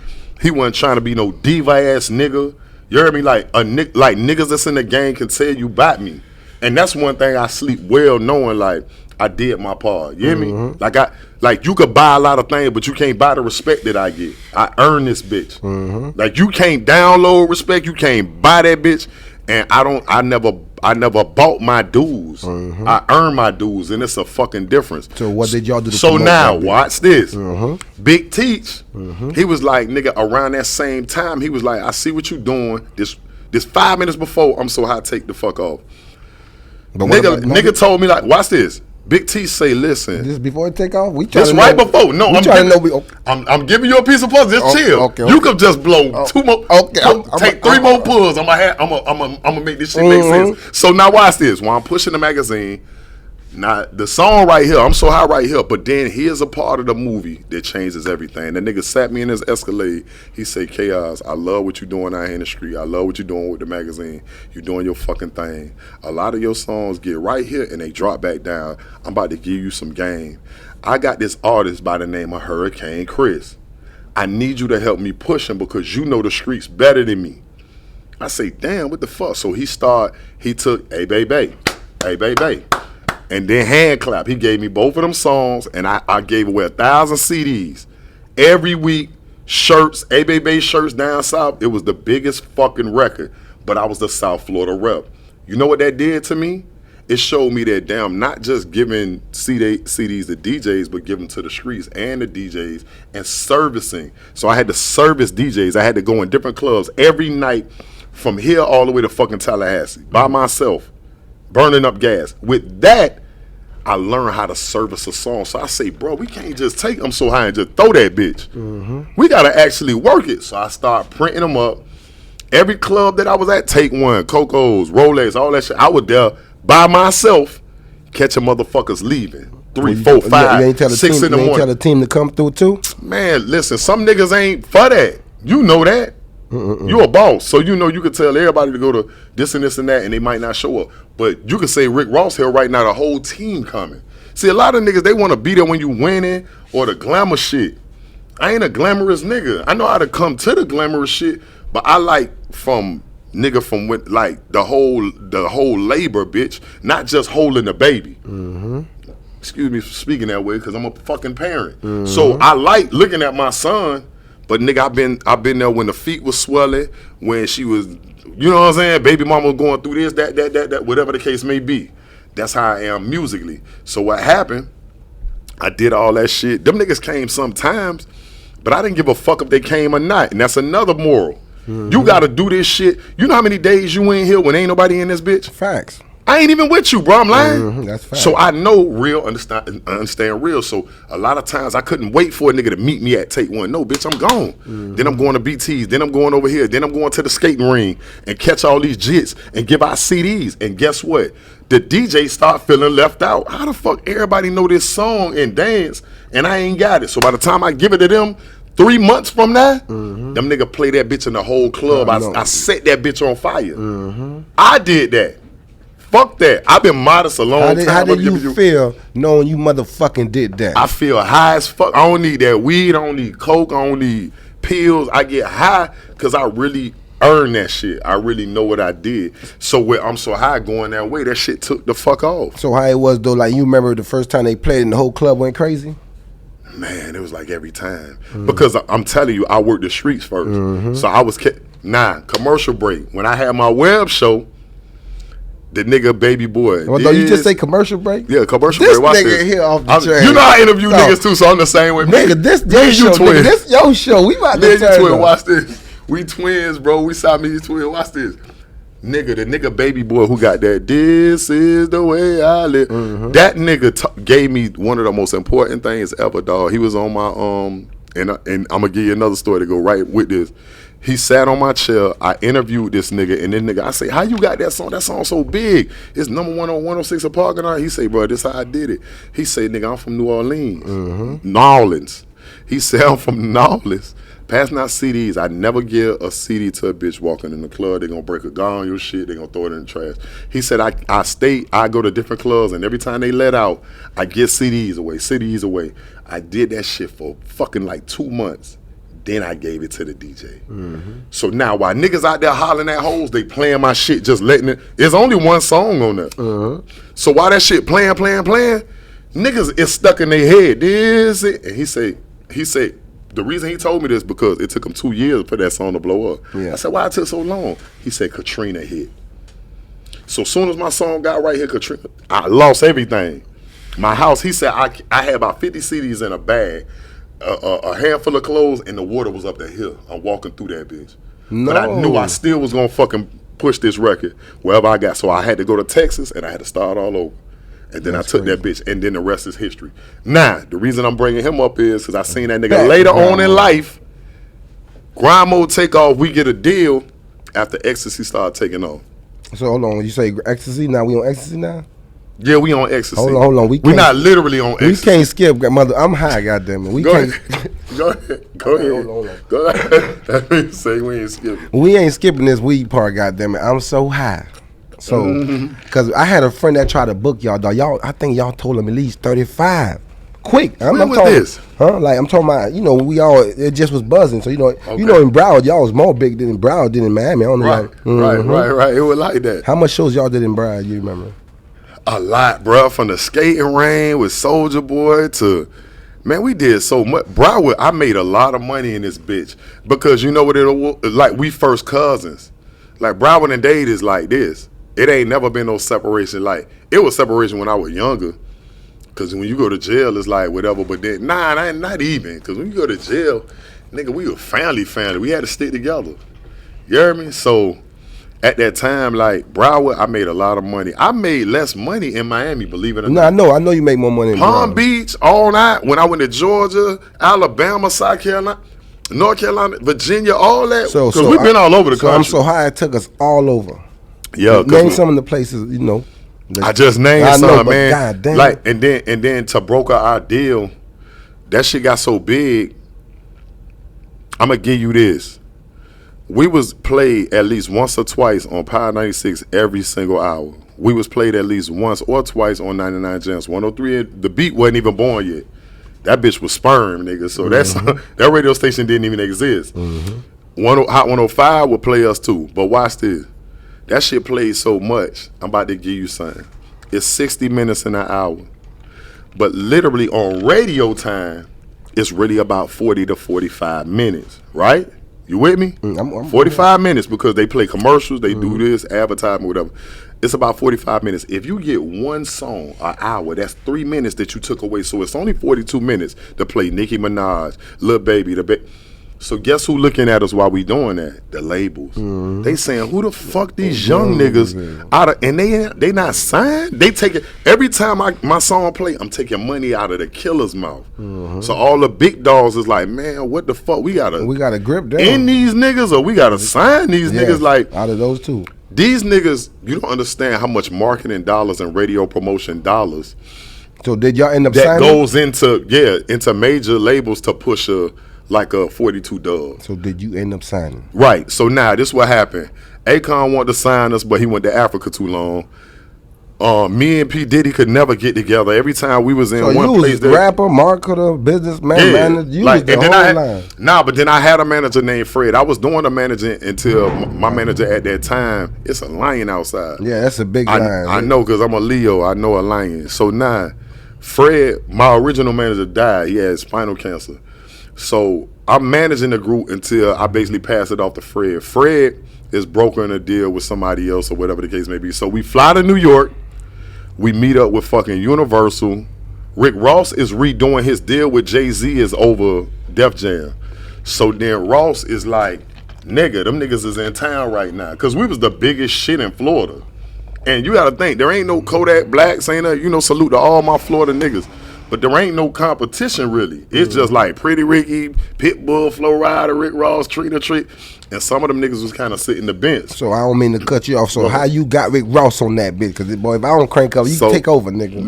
He wasn't trying to be no diva-ass nigga. You heard me? Like niggas that's in the game can tell you about me. And that's one thing I sleep well knowing, like, I did my part. You hear me? Like you could buy a lot of things, but you can't buy the respect that I get. I earn this bitch. Like, you can't download respect, you can't buy that bitch. And I never bought my dues. I earned my dues, and it's a fucking difference. So what did y'all do to So now, watch this. Big Teach, he was like, nigga, around that same time, he was like, I see what you doing. This 5 minutes before, I'm so high, take the fuck off. But nigga told me, like, watch this. Big T say, listen. This before it take off? This right before. No, I'm giving you a piece of puzzle. Just chill. Okay. You could just blow 2 more. Okay. Take 3 more pulls. I'm gonna make this shit make sense. So now watch this. While I'm pushing the magazine, now the song right here, I'm so high right here. But then here's a part of the movie that changes everything. That nigga sat me in his Escalade. He said, Chaos, I love what you doing out here in the street. I love what you doing with the magazine. You doing your fucking thing. A lot of your songs get right here and they drop back down. I'm about to give you some game. I got this artist by the name of Hurricane Chris. I need you to help me push him because you know the streets better than me. I say, damn, what the fuck? So he took, hey, baby, hey, baby. And then hand clap. He gave me both of them songs, and I gave away 1,000 CDs. Every week, shirts, A-Baby shirts down south. It was the biggest fucking record, but I was the South Florida rep. You know what that did to me? It showed me that, damn, not just giving CDs to DJs, but giving to the streets and the DJs and servicing. So I had to service DJs. I had to go in different clubs every night from here all the way to fucking Tallahassee by myself, burning up gas. With that, I learned how to service a song. So I say, bro, we can't just take them so high and just throw that bitch. We got to actually work it. So I start printing them up. Every club that I was at, Take One, Coco's, Rolex, all that shit, I was there by myself catching motherfuckers leaving. 3, 4, 5, you ain't tell the 6 team, in the you ain't morning. tell the team to come through too? Man, listen, some niggas ain't for that. You know that. You a boss, so you know you could tell everybody to go to this and this and that, and they might not show up. But you could say Rick Ross here right now, the whole team coming. See, a lot of niggas, they want to be there when you winning or the glamour shit. I ain't a glamorous nigga. I know how to come to the glamorous shit, but I like from with like the whole labor, bitch, not just holding the baby. Excuse me for speaking that way, because I'm a fucking parent. So I like looking at my son, but nigga, I've been there when the feet was swelling, when she was, you know what I'm saying, baby mama was going through this, that, whatever the case may be. That's how I am musically. So what happened, I did all that shit. Them niggas came sometimes, but I didn't give a fuck if they came or not. And that's another moral. You gotta do this shit. You know how many days you in here when ain't nobody in this bitch? Facts. I ain't even with you, bro. I'm lying. That's facts. So I know real, understand real. So a lot of times I couldn't wait for a nigga to meet me at Take One. No, bitch, I'm gone. Then I'm going to BTs. Then I'm going over here. Then I'm going to the skating ring and catch all these jits and give out CDs. And guess what? The DJ start feeling left out. How the fuck everybody know this song and dance and I ain't got it? So by the time I give it to them, 3 months from now, them nigga play that bitch in the whole club. I set that bitch on fire. I did that. Fuck that. I've been modest a long time. How did you feel knowing you motherfucking did that? I feel high as fuck. I don't need that weed. I don't need coke. I don't need pills. I get high because I really earned that shit. I really know what I did. So when I'm so high going that way, that shit took the fuck off. So how it was though, like you remember the first time they played and the whole club went crazy? Man, it was like every time. Because I'm telling you, I worked the streets first. So I was, commercial break. When I had my web show, the nigga baby boy. Well, though you just say commercial break? Yeah, commercial this break. Watch nigga this. here off the train. You know I interview niggas too, so I'm the same way. Nigga, this your show. Nigga, this your show. We about to turn twin. Watch this. We twins, bro. We Siamese twins. Watch this. Nigga, the nigga baby boy who got that, this is the way I live. That nigga gave me one of the most important things ever, dog. He was on my, and I'm going to give you another story to go right with this. He sat on my chair. I interviewed this nigga, and then nigga, I say, how you got that song? That song so big. It's number 1 on 106 of Park and all. He say, bro, this how I did it. He say, nigga, I'm from New Orleans. New Orleans. He said, I'm from New Orleans. Passing out CDs. I never give a CD to a bitch walking in the club. They gonna break a gun on your shit. They gonna throw it in the trash. He said, I go to different clubs, and every time they let out, I get CDs away. I did that shit for fucking like 2 months. Then I gave it to the DJ. So now while niggas out there hollering at hoes, they playing my shit, just letting it. There's only one song on there. So while that shit playing, niggas is stuck in their head. This it. And he said, the reason he told me this because it took him 2 years for that song to blow up. I said, why it took so long? He said, Katrina hit. So as soon as my song got right here, Katrina, I lost everything. My house, he said, I had about 50 CDs in a bag. A handful of clothes, and the water was up that hill. I'm walking through that bitch. But I knew I still was gonna fucking push this record wherever I got. So I had to go to Texas, and I had to start all over. And then I took that bitch, and then the rest is history. Now, the reason I'm bringing him up is because I seen that nigga later on in life, grind mode take off, we get a deal after Ecstasy started taking off. So hold on, you say Ecstasy, now we on Ecstasy now? Yeah, we on Ecstasy. Hold on. We not literally on Ecstasy. We can't skip, mother. I'm high, goddamn it. Go ahead. Hold on. That means say we ain't skipping. We ain't skipping this weed part, goddamn it. I'm so high. So, because I had a friend that tried to book y'all, dog. I think y'all told him at least 35. Quick. I'm was talking, this? Like, I'm talking about, it just was buzzing. So, in Broward, y'all was more big than in Broward than in Miami. I don't know. Right. It was like that. How much shows y'all did in Broward, you remember? A lot, bro. From the skating ring with Soulja Boy to, man, we did so much. Broward, I made a lot of money in this bitch because you know what like we first cousins. Like Broward and Dade is like this. It ain't never been no separation. Like it was separation when I was younger. Cause when you go to jail, it's like whatever. But then, not even. Cause when you go to jail, nigga, we were family. We had to stick together. You hear me? So. At that time, like Broward, I made a lot of money. I made less money in Miami, believe it or not. I know you make more money in Palm Beach all night. When I went to Georgia, Alabama, South Carolina, North Carolina, Virginia, all that. Because we've been all over the country. I'm so high, it took us all over. Yeah. Name some of the places, I just named some, man. God damn. Like, and then to broker our deal, that shit got so big. I'm gonna give you this. We was played at least once or twice on Power 96 every single hour. We was played at least once or twice on 99 Gems. 103, the beat wasn't even born yet. That bitch was sperm, nigga. So that's that radio station didn't even exist. Hot 105 would play us too. But watch this. That shit played so much. I'm about to give you something. It's 60 minutes in an hour. But literally on radio time, it's really about 40 to 45 minutes, right? You with me? I'm 45 minutes because they play commercials, they do this, advertisement, whatever. It's about 45 minutes. If you get one song an hour, that's 3 minutes that you took away. So it's only 42 minutes to play Nicki Minaj, Lil Baby, So guess who looking at us while we doing that? The labels. They saying, who the fuck these young niggas out of, and they not signed? They take it, every time my song play, I'm taking money out of the killer's mouth. So all the big dogs is like, man, what the fuck? We gotta grip them. In these niggas, or we gotta sign these niggas. Like, out of those two. These niggas, you don't understand how much marketing dollars and radio promotion dollars. So did y'all end up that signing? goes into major labels to push a 42 Dub. So did you end up signing? Right. So now this what happened. Akon wanted to sign us, but he went to Africa too long. Me and P Diddy could never get together. Every time we was in one you place, was rapper, marketer, businessman, manager. You was the whole line. Nah, but then I had a manager named Fred. I was doing the managing until my manager at that time. It's a lion outside. Yeah, that's a big lion. I know because I'm a Leo. I know a lion. So now, Fred, my original manager, died. He had spinal cancer. So I'm managing the group until I basically pass it off to Fred. Fred is brokering a deal with somebody else or whatever the case may be. So we fly to New York. We meet up with fucking Universal. Rick Ross is redoing his deal with Jay-Z is over Def Jam. So then Ross is like, nigga, them niggas is in town right now. Because we was the biggest shit in Florida. And you got to think, there ain't no Kodak Blacks, ain't no, salute to all my Florida niggas. But there ain't no competition really. It's just like Pretty Ricky, Pitbull, Flo Rida, Rick Ross, Treat or Treat. And some of them niggas was kind of sitting the bench. So I don't mean to cut you off. So how you got Rick Ross on that bitch? Because boy, if I don't crank up, you can take over, nigga.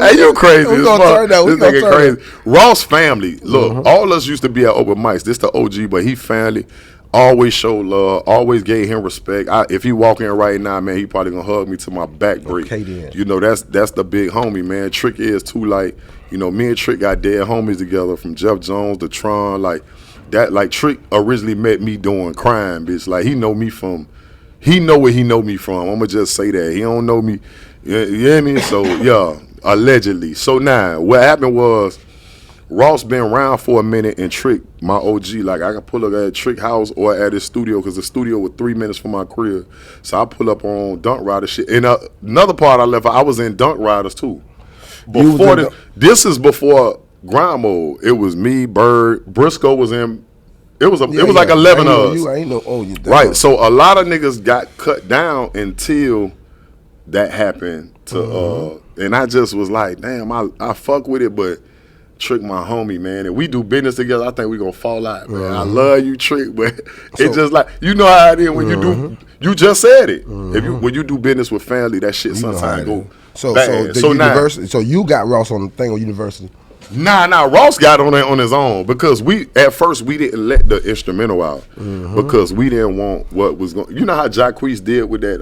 Hey, you crazy. We gonna turn that. This nigga crazy. Ross family. Look, all us used to be at open mics. This the OG, but he family. Always showed love, always gave him respect. If he walk in right now, man, he probably gonna hug me to my back break. Okay, then. You know, that's the big homie, man. Trick is too, like, you know, me and Trick got dead homies together from Jeff Jones to Tron, like that. Like Trick originally met me doing crime, bitch. Like he know where he know me from. I'ma just say that. He don't know me. You hear me? So yeah, allegedly. So now what happened was Ross been around for a minute, and Trick, my OG, like I can pull up at Trick house or at his studio because the studio was 3 minutes from my crib. So I pull up on Dunk Rider shit. And another part I left, I was in Dunk Riders too. Before this is before grind mode. It was me, Bird, Briscoe was in. It was like 11 of us. I ain't know you right. So a lot of niggas got cut down until that happened to and I just was like, damn, I fuck with it, but Trick my homie, man, and we do business together. I think we gonna fall out, man. I love you, Trick, but it's just like, you know how it is when you do. You just said it. When you do business with family, that shit sometimes go. So you got Ross on the thing on University. Nah, Ross got on his own because at first we didn't let the instrumental out because we didn't want what was going. You know how Jacquees did with that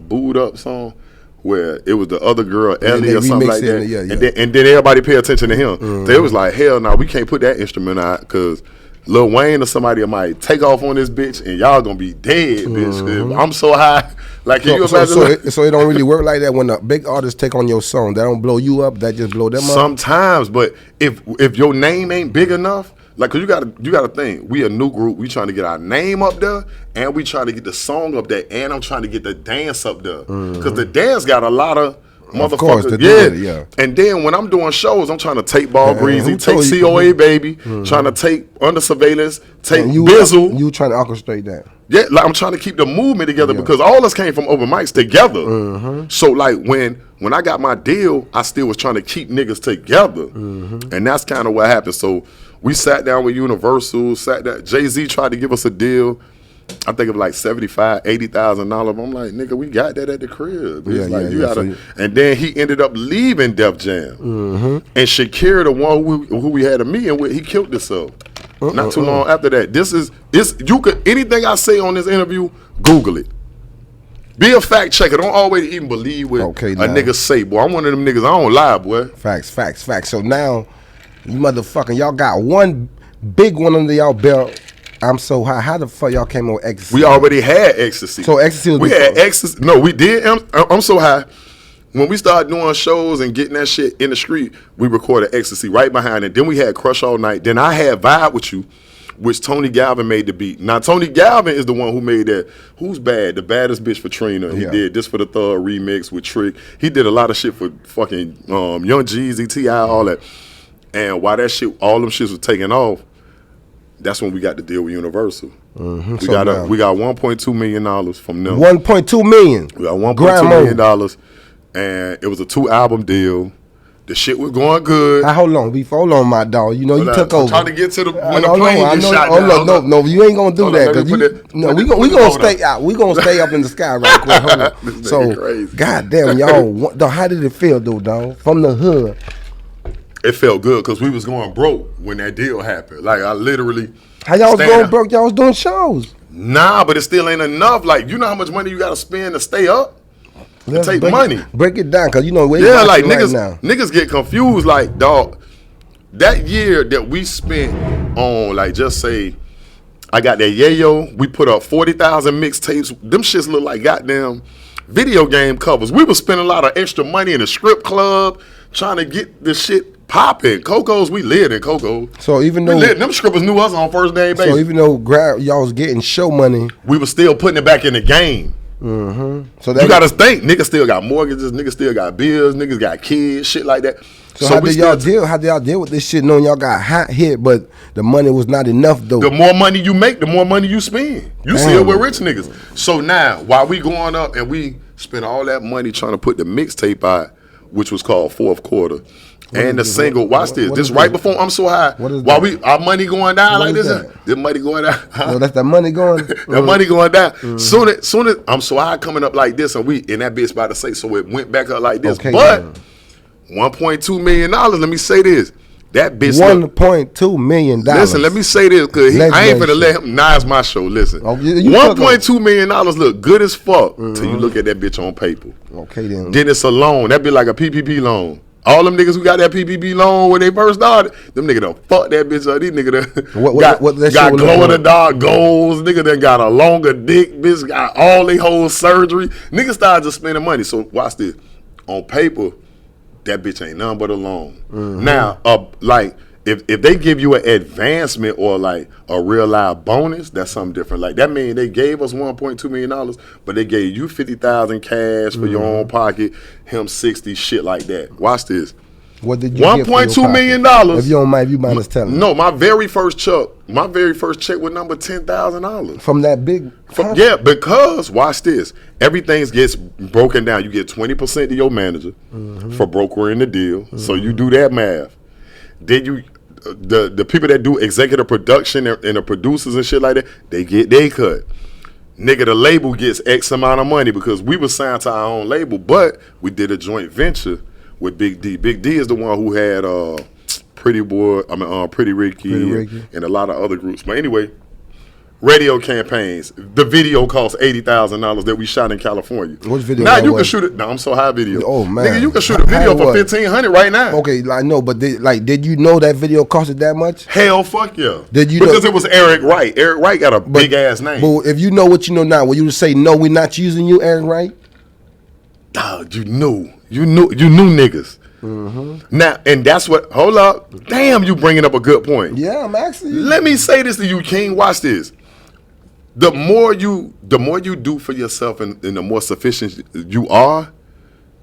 Booed Up song, where it was the other girl, Ellie or something like that, and then everybody pay attention to him. They was like, hell no, we can't put that instrument out because Lil Wayne or somebody might take off on this bitch and y'all gonna be dead, bitch. I'm so high. Like, can you imagine? So it don't really work like that when a big artist take on your song. That don't blow you up. That just blow them up. Sometimes, but if your name ain't big enough, like, cause you gotta think, we a new group. We trying to get our name up there, and we trying to get the song up there, and I'm trying to get the dance up there, cause the dance got a lot of motherfuckers. Yeah. And then when I'm doing shows, I'm trying to take Ball Greasy, take COA Baby, trying to take Under Surveillance, take Bizzle. You trying to orchestrate that? Yeah, like I'm trying to keep the movement together because all us came from open mics together. So like when I got my deal, I still was trying to keep niggas together, and that's kind of what happened. So we sat down with Universal, Jay-Z tried to give us a deal. I think of like $75,000-$80,000. I'm like, nigga, we got that at the crib. It's like you gotta. And then he ended up leaving Def Jam, and Shakira, the one who we had a meeting with, he killed himself. Not too long after that. This. You could anything I say on this interview, Google it. Be a fact checker. Don't always even believe what a nigga say, boy. I'm one of them niggas. I don't lie, boy. Facts. So now, you motherfucking, y'all got one big one under y'all belt. I'm so high. How the fuck y'all came on Ecstasy? We already had Ecstasy. So Ecstasy was had Ecstasy. No, we did. I'm so high. When we started doing shows and getting that shit in the street, we recorded Ecstasy right behind it. Then we had Crush All Night. Then I had Vibe With You, which Tony Galvin made the beat. Now, Tony Galvin is the one who made that Who's Bad? The Baddest Bitch for Trina. He did This For The Thug remix with Trick. He did a lot of shit for fucking Young Jeezy, T.I., all that. And while that shit, all them shits was taking off, that's when we got to deal with Universal. We got $1.2 million from them. 1.2 million. We got $1.2 million, and it was a 2-album deal. The shit was going good. Hold on, my dog. You know you took over. I'm trying to get to the when the plane gets shot down. No, you ain't gonna do that. We gonna stay out. We gonna stay up in the sky right quick. Hold on. So, goddamn, y'all. How did it feel, though, dog? From the hood. It felt good because we was going broke when that deal happened. Like, I literally. How y'all was going broke? Y'all was doing shows. Nah, but it still ain't enough. Like, you know how much money you got to spend to stay up? It take money. Break it down, because you know, like niggas get confused. Like, dog, that year that we spent on, like, just say, I got that Yayo, we put up 40,000 mixtapes. Them shits look like goddamn video game covers. We was spending a lot of extra money in the strip club trying to get this shit popping. Coco's, we lived in Coco. So even though them strippers knew us on first name basis. So even though y'all was getting show money, we was still putting it back in the game. So you gotta think, niggas still got mortgages, niggas still got bills, niggas got kids, shit like that. So how did y'all deal with this shit knowing y'all got hot hit, but the money was not enough though? The more money you make, the more money you spend. You see it with rich niggas. So now, while we going up and we spent all that money trying to put the mixtape out, which was called Fourth Quarter. And the single, watch this. This right before I'm So High. While our money going down like this, the money going down. No, that's the money going. The money going down. Soon as I'm So High coming up like this, and that bitch about to say, so it went back up like this. Okay, but $1.2 million. Let me say this. That bitch. $1.2 million. Listen, let me say this, cause I ain't finna let him. Nah, it's my show. Listen, $1.2 million look good as fuck till you look at that bitch on paper. Okay, then. Then it's a loan. That be like a PPP loan. All them niggas who got that PPP loan when they first started, them niggas done fuck that bitch up. These niggas got glow in the dark goals. Nigga done got a longer dick. Bitch got all they whole surgery. Niggas started just spending money. So watch this. On paper, that bitch ain't nothing but a loan. Now, like if they give you an advancement or like a real live bonus, that's something different. Like that means they gave us $1.2 million, but they gave you 50,000 cash for your own pocket, him 60, shit like that. Watch this. What did you $1.2 million? If you don't mind, you mind us telling. No, my very first check was number $10,000 from that big. Yeah, because watch this. Everything gets broken down. You get 20% to your manager for brokering the deal. So you do that math. Then you. The people that do executive production and the producers and shit like that, they get their cut. Nigga, the label gets X amount of money because we were signed to our own label, but we did a joint venture with Big D. Big D is the one who had Pretty Ricky, and a lot of other groups. But anyway, radio campaigns. The video cost $80,000 that we shot in California. What video? Now you can shoot it. No, I'm So High video. Oh man, nigga, you can shoot a video for $1,500 right now. Okay, I know, but did you know that video costed that much? Hell, fuck yeah. Did you? Because it was Eric Wright. Eric Wright got a big ass name. But if you know what you know now, will you say no? We're not using you, Eric Wright. Dog, you knew niggas. Now, and that's what. Hold up, damn, you bringing up a good point. Yeah, I'm actually. Let me say this to you, King. Watch this. The more you do for yourself and the more sufficient you are,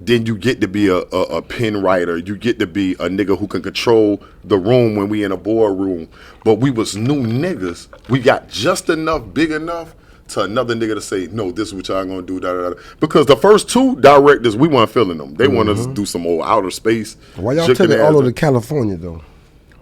then you get to be a pen writer. You get to be a nigga who can control the room when we in a boardroom. But we was new niggas. We got just enough, big enough to another nigga to say, no, this is what y'all gonna do, da, da, da. Because the first two directors, we weren't feeling them. They wanted us to do some old outer space. Why y'all took it all over to California, though?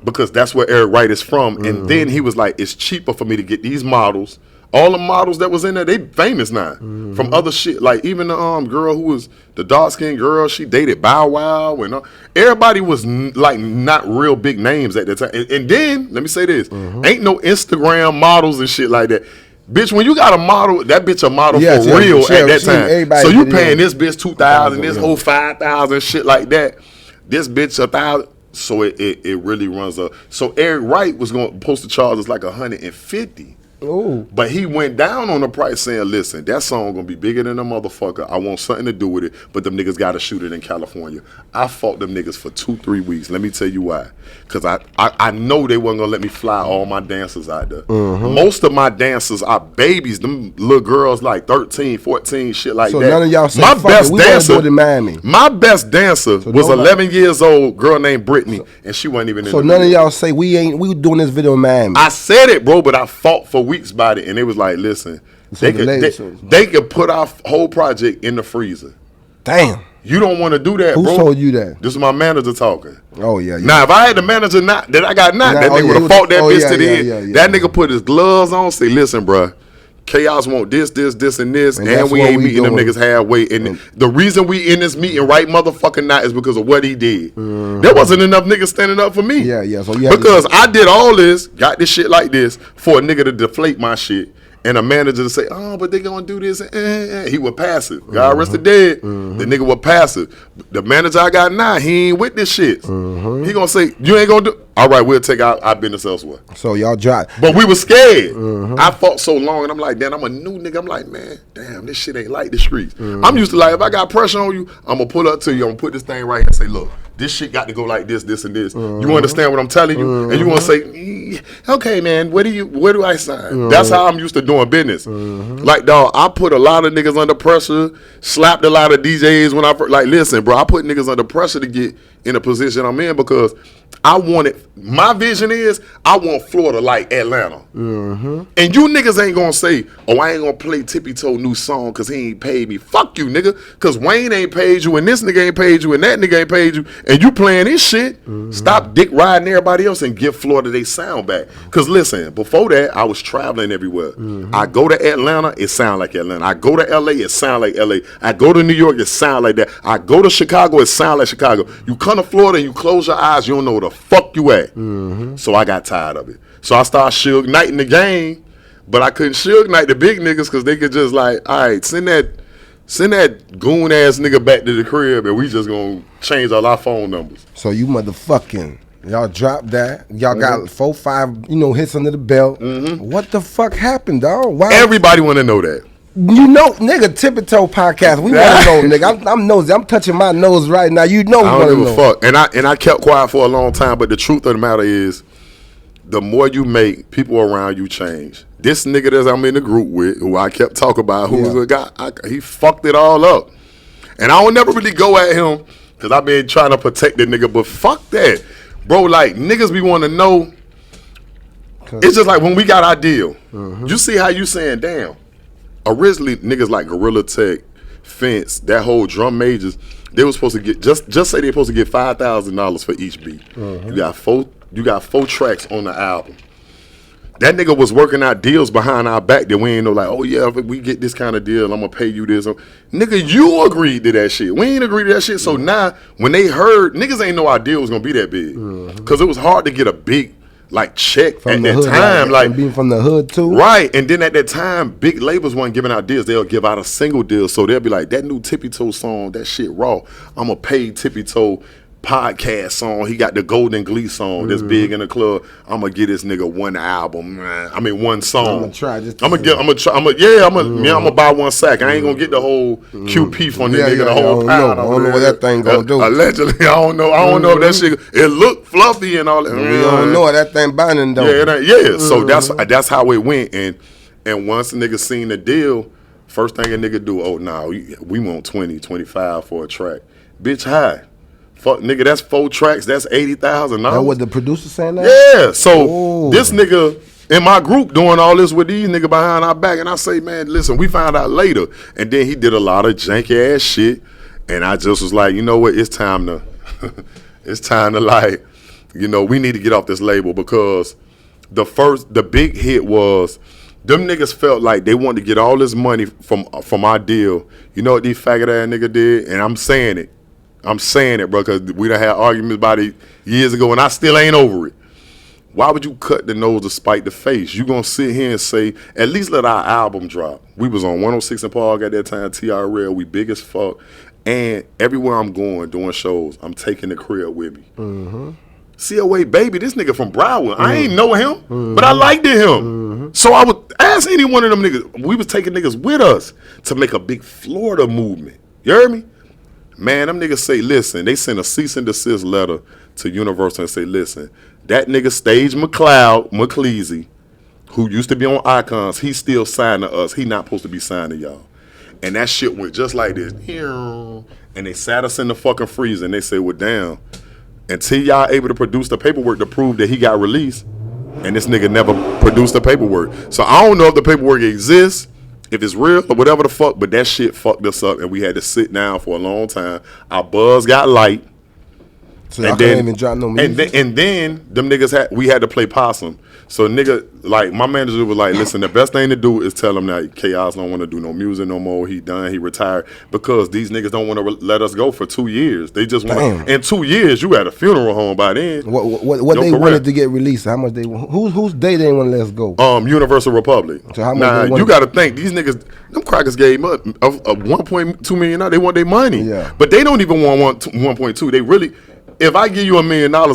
Because that's where Eric Wright is from. And then he was like, it's cheaper for me to get these models. All the models that was in there, they famous now from other shit. Like even the girl who was the dark skinned girl, she dated Bow Wow, and everybody was like not real big names at the time. And then let me say this: ain't no Instagram models and shit like that. Bitch, when you got a model, that bitch a model for real at that time. So you paying this bitch 2,000, this whole 5,000, shit like that. This bitch 1,000. So it really runs up. So Eric Wright was going to post the charge as like 150. Ooh. But he went down on the price saying, listen, that song gonna be bigger than a motherfucker. I want something to do with it, but them niggas gotta shoot it in California. I fought them niggas for 2-3 weeks. Let me tell you why. Cause I know they wasn't gonna let me fly all my dancers out there. Most of my dancers are babies, them little girls like 13, 14, shit like that. So none of y'all say, my best dancer, in Miami. My best dancer was 11 years old, girl named Brittany, and she wasn't even in the none of y'all say we doing this video in Miami. I said it, bro, but I fought for weeks about it, and it was like, listen, they could put our whole project in the freezer. Damn. You don't want to do that, bro. Who told you that? This is my manager talking. Oh, yeah. Now, if I had the manager that I got that nigga would have fought that bitch to the end. That nigga put his gloves on, say, listen, bro, Chaos want this, and this, and we ain't meeting them niggas halfway. And the reason we in this meeting right motherfucking now is because of what he did. There wasn't enough niggas standing up for me. Yeah. So because I did all this, got this shit like this, for a nigga to deflate my shit. And a manager to say, oh, but they gonna do this. He was passive. God rest the dead. The nigga was passive. The manager I got now, he ain't with this shit. He gonna say, you ain't gonna do. All right, we'll take our business elsewhere. So y'all dropped. But we was scared. I fought so long, and I'm like, damn, I'm a new nigga. I'm like, man, damn, this shit ain't like the streets. I'm used to like, if I got pressure on you, I'm gonna pull up to you. I'm gonna put this thing right here and say, look, this shit got to go like this, this, and this. You understand what I'm telling you? And you want to say, okay, man, where do I sign? That's how I'm used to doing business. Like, dog, I put a lot of niggas under pressure, slapped a lot of DJs when I first, like, listen, bro, I put niggas under pressure to get in a position I'm in because my vision is I want Florida like Atlanta. And you niggas ain't gonna say, oh, I ain't gonna play Tippie Toe new song because he ain't paid me. Fuck you, nigga. Because Wayne ain't paid you, and this nigga ain't paid you, and that nigga ain't paid you, and you playing this shit. Stop dick riding everybody else and give Florida they sound back. Because listen, before that, I was traveling everywhere. I go to Atlanta, it sound like Atlanta. I go to LA, it sound like LA. I go to New York, it sound like that. I go to Chicago, it sound like Chicago. You come to Florida and you close your eyes, you don't know where the fuck you at. So I got tired of it. So I started Suge Knighting the game, but I couldn't Suge Knight the big niggas because they could just like, all right, send that goon ass nigga back to the crib and we just gonna change all our phone numbers. So you motherfucking, y'all dropped that. Y'all got 4-5, hits under the belt. What the fuck happened, dog? Why? Everybody want to know that. Nigga, Tippie Toe podcast. We want to know, nigga. I'm nosy. I'm touching my nose right now. You know, I don't give a fuck. And I kept quiet for a long time. But the truth of the matter is, the more you make, people around you change. This nigga that I'm in the group with, who I kept talking about, who was a guy, he fucked it all up. And I don't never really go at him because I've been trying to protect the nigga. But fuck that, bro. Like niggas, we want to know. It's just like when we got our deal. You see how you saying, damn. Originally, niggas like Gorilla Tech, Fence, that whole Drum Majors, they were supposed to get just say they're supposed to get $5,000 for each beat. You got four tracks on the album. That nigga was working out deals behind our back that we ain't know like, oh yeah, if we get this kind of deal, I'm gonna pay you this. Nigga, you agreed to that shit. We ain't agreed to that shit. So now when they heard, niggas ain't know our deal was gonna be that big, because it was hard to get a big check from at that time, like being from the hood too, right? And then at that time, big labels weren't giving out deals; they'll give out a single deal. So they'll be like, "That new Tippie Toe song, that shit raw. I'm gonna pay Tippie Toe podcast song. He got the Golden Glee song that's big in the club. I'm gonna get this nigga one album, man. I mean one song. I'm gonna try. I'm gonna buy one sack. I ain't gonna get the whole QP from the nigga, the whole pound. I don't know what that thing gonna do. Allegedly, I don't know. I don't know if that shit. It looked fluffy and all that. We don't know what that thing binding though. So that's how it went. And once the nigga seen the deal, first thing a nigga do, oh no, we want 20, 25 for a track. Bitch, high. Fuck, nigga, that's 4 tracks. That's $80,000. That what the producer saying that? Yeah. So this nigga in my group doing all this with these niggas behind our back, and I say, man, listen, we found out later. And then he did a lot of janky ass shit, and I just was like, you know what? It's time to, like, we need to get off this label, because the big hit was Them niggas felt like they wanted to get all this money from our deal. You know what these faggot ass nigga did? And I'm saying it, bro, because we done had arguments about it years ago, and I still ain't over it. Why would you cut the nose to spite the face? You gonna sit here and say, at least let our album drop. We was on 106 and Park at that time, TRL, we big as fuck. And everywhere I'm going, doing shows, I'm taking the crib with me. Mm-hmm. COA baby, this nigga from Broward. I ain't know him, but I liked him. So I would ask any one of them niggas. We was taking niggas with us to make a big Florida movement. You heard me? Man, them niggas say, listen, they sent a cease and desist letter to Universal and say, listen, that nigga Stage McCleasy, who used to be on Icons, he still signed to us. He not supposed to be signed to y'all. And that shit went just like this. And they sat us in the fucking freezer and they said, well, damn. Until y'all able to produce the paperwork to prove that he got released, and this nigga never produced the paperwork. So I don't know if the paperwork exists, if it's real or whatever the fuck, but that shit fucked us up, and we had to sit down for a long time. Our buzz got light. So y'all can't even drop no music? And then them niggas we had to play possum. So nigga, like my manager was like, listen, the best thing to do is tell him that Chaos don't want to do no music no more. He done, he retired, because these niggas don't want to let us go for 2 years. They just want in 2 years you at a funeral home by then. What they wanted to get released? How much they whose day they want to let us go? Universal Republic. So how much you got to think these niggas, them crackers gave up of 1.2 million. They want their money, but they don't even want 1.2. They really. If I give you $1 million, I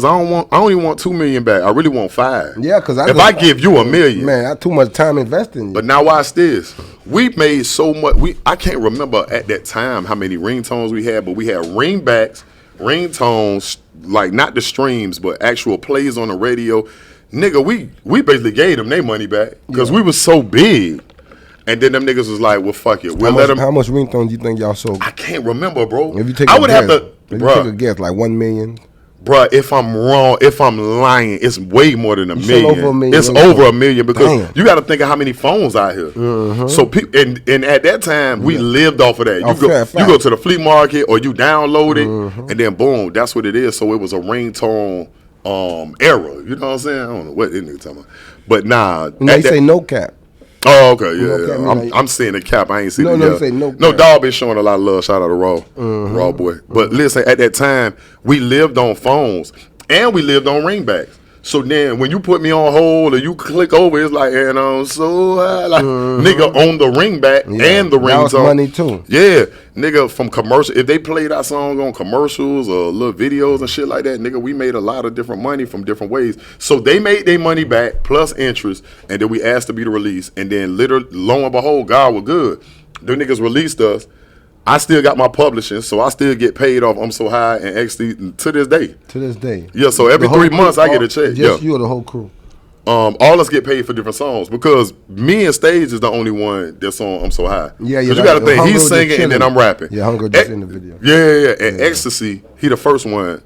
don't even want 2 million back. I really want 5. Yeah, because if I give you $1 million, man, I have too much time investing. But now watch this. We made so much. I can't remember at that time how many ringtones we had, but we had ringbacks, ringtones, like not the streams, but actual plays on the radio. Nigga, we basically gave them their money back because we was so big. And then them niggas was like, well, fuck it. How much ringtones do you think y'all sold? I can't remember, bro. If you take I would have to. If you take a guess, like 1 million. Bruh, if I'm wrong, if I'm lying, it's way more than a million. Over $1 million. It's over $1 million because you got to think of how many phones out here. So and at that time we lived off of that. You go to the flea market or you download it and then boom, that's what it is. So it was a ringtone era. You know what I'm saying? I don't know what this nigga talking about, but nah. They say no cap. Oh, okay, yeah. I'm seeing the cap. I ain't seen it yet. No, dog been showing a lot of love. Shout out to Raw Boy. But listen, at that time, we lived on phones and we lived on ringbacks. So then when you put me on hold or you click over, it's like, and I'm so high. Like, nigga on the ringback and the ringtone. That was money too. Yeah, nigga from commercial. If they played our song on commercials or little videos and shit like that, nigga, we made a lot of different money from different ways. So they made their money back plus interest, and then we asked to be the release. And then literally, lo and behold, God was good. The niggas released us. I still got my publishing, so I still get paid off I'm So High and XD to this day. To this day. Yeah, so every 3 months I get a check. Just you or the whole crew? All us get paid for different songs because me and Stage is the only one that's on I'm So High. Yeah. Because you got to think, he's singing and then I'm rapping. Yeah, Hunger just in the video. Yeah. And Ecstasy, he the first one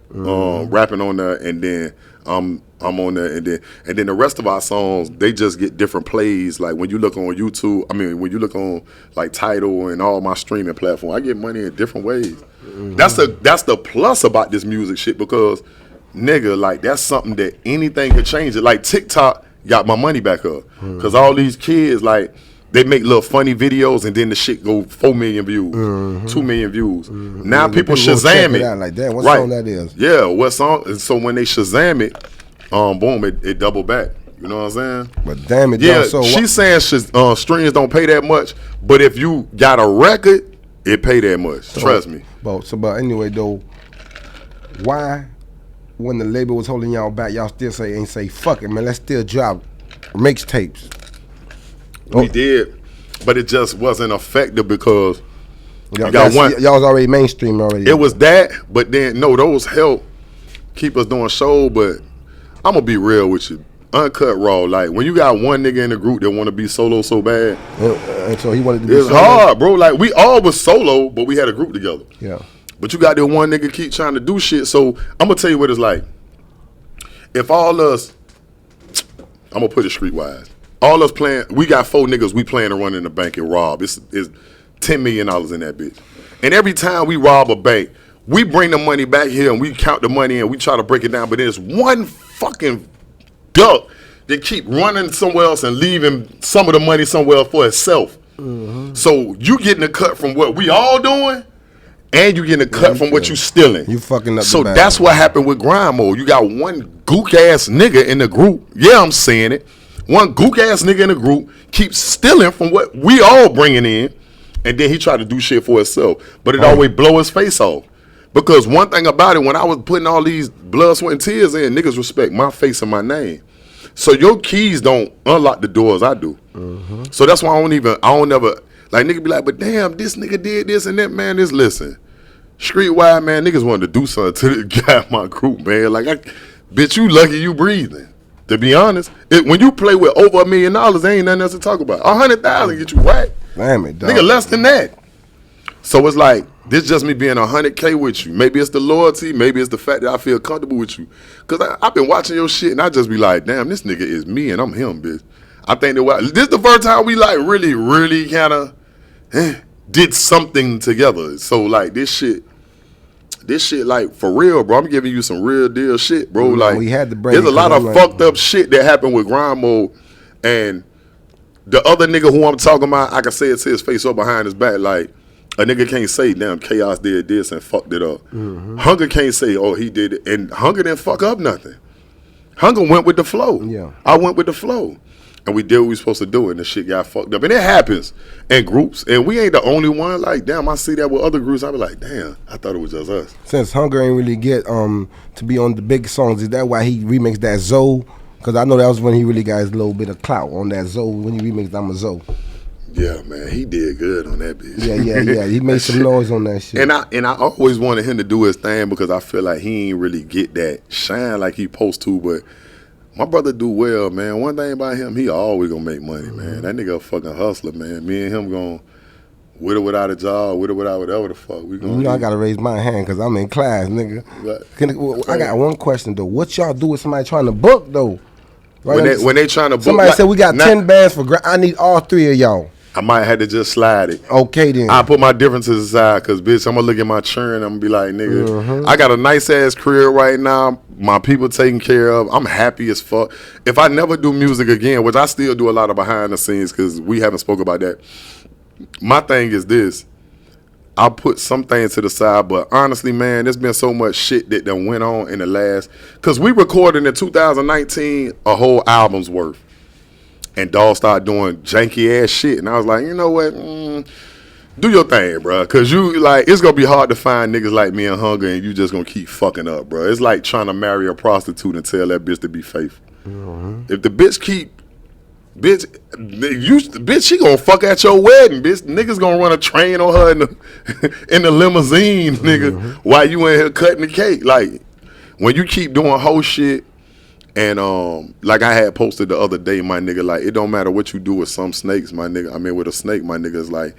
rapping on there, and then I'm on there, and then the rest of our songs, they just get different plays. Like when you look on YouTube, when you look on like Tidal and all my streaming platform, I get money in different ways. That's the plus about this music shit, because nigga, like that's something that anything could change it. Like TikTok got my money back up because all these kids, like, they make little funny videos and then the shit go 4 million views, 2 million views. Now people Shazam it. Like that. What song that is? Yeah, what song? And so when they Shazam it, boom, it double back. You know what I'm saying? But damn it, yeah. She's saying streams don't pay that much, but if you got a record, it pay that much. Trust me. But anyway though, why when the label was holding y'all back, y'all still say fuck it, man, let's still drop mixtapes? We did, but it just wasn't effective because y'all was already mainstream already. It was that, but then those help keep us doing show. But I'm gonna be real with you, uncut raw. Like when you got one nigga in the group that want to be solo so bad, and so he wanted to be it's solo. hard, bro. Like we all was solo, but we had a group together. Yeah. But you got that one nigga keep trying to do shit. So I'm gonna tell you what it's like. If all us, I'm gonna put it streetwise. All us playing, we got 4 niggas we playing to run in the bank and rob. It's $10 million in that bitch. And every time we rob a bank, we bring the money back here and we count the money and we try to break it down. But there's one fucking duck than keep running somewhere else and leaving some of the money somewhere for itself. So you getting a cut from what we all doing, and you getting a cut from what you stealing. You fucking up. So the that's what happened with grind mode. You got one gook ass nigga in the group. Yeah, I'm saying it. One gook ass nigga in the group keeps stealing from what we all bringing in, and then he try to do shit for himself. But it always blow his face off. Because one thing about it, when I was putting all these blood, sweat, and tears in, niggas respect my face and my name. So your keys don't unlock the doors I do. So that's why I don't never, like nigga be like, but damn, this nigga did this and that, man, listen. Streetwide, man, niggas wanted to do something to the guy in my group, man. Like, bitch, you lucky you breathing. To be honest, when you play with over $1 million, ain't nothing else to talk about. 100,000 get you whacked. Damn it, dog. Nigga, less than that. So it's like, this just me being 100K with you. Maybe it's the loyalty. Maybe it's the fact that I feel comfortable with you. Because I've been watching your shit, and I just be like, damn, this nigga is me, and I'm him, bitch. I think that this is the first time we, like, really, really kind of did something together. So, like, this shit, like, for real, bro, I'm giving you some real deal shit, bro. Like, we had to break there's a lot of fucked up shit that happened with grind mode, and the other nigga who I'm talking about, I can say it to his face or behind his back, like, a nigga can't say, damn, Chaos did this and fucked it up. Hunger can't say, oh, he did it. And Hunger didn't fuck up nothing. Hunger went with the flow. Yeah. I went with the flow. And we did what we were supposed to do, and the shit got fucked up. And it happens in groups. And we ain't the only one. Like, damn, I see that with other groups. I be like, damn, I thought it was just us. Since Hunger ain't really get to be on the big songs, is that why he remixed that Zoe? Because I know that was when he really got his little bit of clout on that Zoe, when he remixed I'm a Zoe. Yeah, man, he did good on that bitch. Yeah. He made some noise on that shit. And I always wanted him to do his thing because I feel like he ain't really get that shine like he supposed to. But my brother do well, man. One thing about him, he always gonna make money, man. That nigga a fucking hustler, man. Me and him gonna, with or without a job, with or without whatever the fuck, we gonna. You know, I gotta raise my hand because I'm in class, nigga. I got one question though. What y'all do with somebody trying to book though? Right? When they trying to book, somebody said we got 10 bands for. I need all 3 of y'all. I might have to just slide it. Okay then. I put my differences aside because, bitch, I'm going to look at my churn. I'm going to be like, nigga, I got a nice-ass career right now. My people taken care of. I'm happy as fuck. If I never do music again, which I still do a lot of behind the scenes because we haven't spoke about that, my thing is this. I'll put some things to the side, but honestly, man, there's been so much shit that done went on in the last, because we recorded in 2019 a whole album's worth. And Dawg started doing janky ass shit, and I was like, you know what? Do your thing, bro. Cause you like, it's gonna be hard to find niggas like me and Hunger, and you just gonna keep fucking up, bro. It's like trying to marry a prostitute and tell that bitch to be faithful. If the bitch she gonna fuck at your wedding, bitch. Niggas gonna run a train on her in the limousine, nigga, while you in here cutting the cake. Like, when you keep doing whole shit. And like I had posted the other day, my nigga, like, it don't matter what you do with some snakes, my nigga. I mean, with a snake, my nigga's like,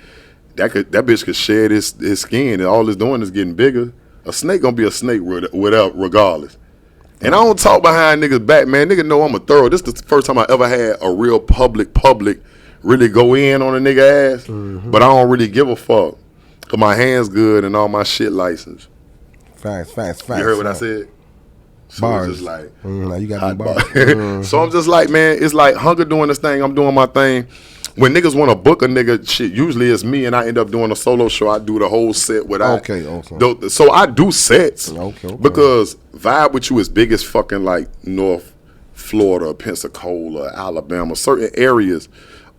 that bitch could shed his skin, and all it's doing is getting bigger. A snake gonna be a snake regardless. And I don't talk behind niggas back, man. Nigga know I'm a thorough. This is the first time I ever had a real public really go in on a nigga ass. But I don't really give a fuck, cause my hands good and all my shit licensed. Facts. You heard what I said? So bars. It's just like, you got bars. So I'm just like, man, it's like Hunger doing this thing, I'm doing my thing. When niggas want to book a nigga, shit, usually it's me, and I end up doing a solo show. I do the whole set without. Okay, awesome. So I do sets. Okay. Because Vibe With You is big as fucking like North Florida, Pensacola, Alabama, certain areas.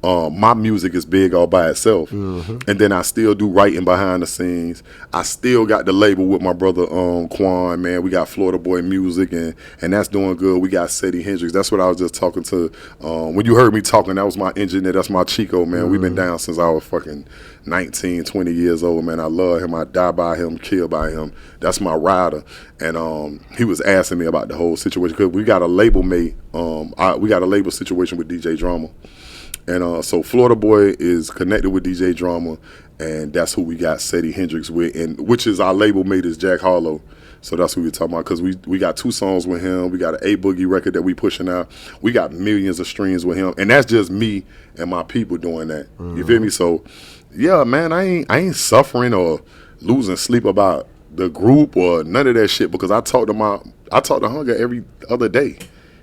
My music is big all by itself, and then I still do writing behind the scenes. I still got the label with my brother Quan, man. We got Florida Boy Music, and that's doing good. We got Seti Hendrix. That's what I was just talking to. When you heard me talking, that was my engineer. That's my Chico, man. We've been down since I was fucking 19, 20 years old, man. I love him. I die by him, kill by him. That's my rider. And he was asking me about the whole situation because we got a label mate. We got a label situation with DJ Drama. And so Florida Boy is connected with DJ Drama, and that's who we got Seti Hendrix with, and which is our label mate is Jack Harlow. So that's who we're talking about, because we got 2 songs with him. We got an A-Boogie record that we pushing out. We got millions of streams with him, and that's just me and my people doing that. You feel me? So yeah, man, I ain't suffering or losing sleep about the group or none of that shit, because I talk to Hunger every other day.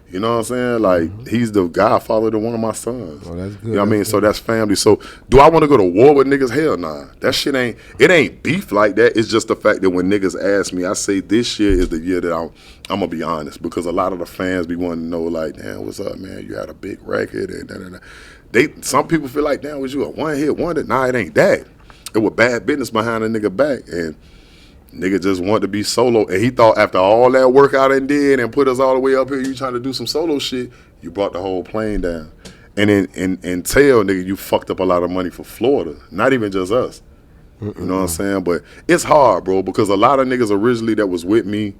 You know what I'm saying? Like, he's the godfather to one of my sons. Oh, that's good. You know what I mean? So that's family. So do I want to go to war with niggas? Hell nah. That shit ain't beef like that. It's just the fact that when niggas ask me, I say this year is the year that I'm going to be honest, because a lot of the fans be wanting to know, like, damn, what's up, man? You had a big record and da. Some people feel like, damn, was you a one-hit wonder? Nah, it ain't that. It was bad business behind a nigga back, and nigga just wanted to be solo, and he thought after all that work I done did and put us all the way up here, you trying to do some solo shit, you brought the whole plane down. And in tail, nigga, you fucked up a lot of money for Florida, not even just us. You know what I'm saying? But it's hard, bro, because a lot of niggas originally that was with me,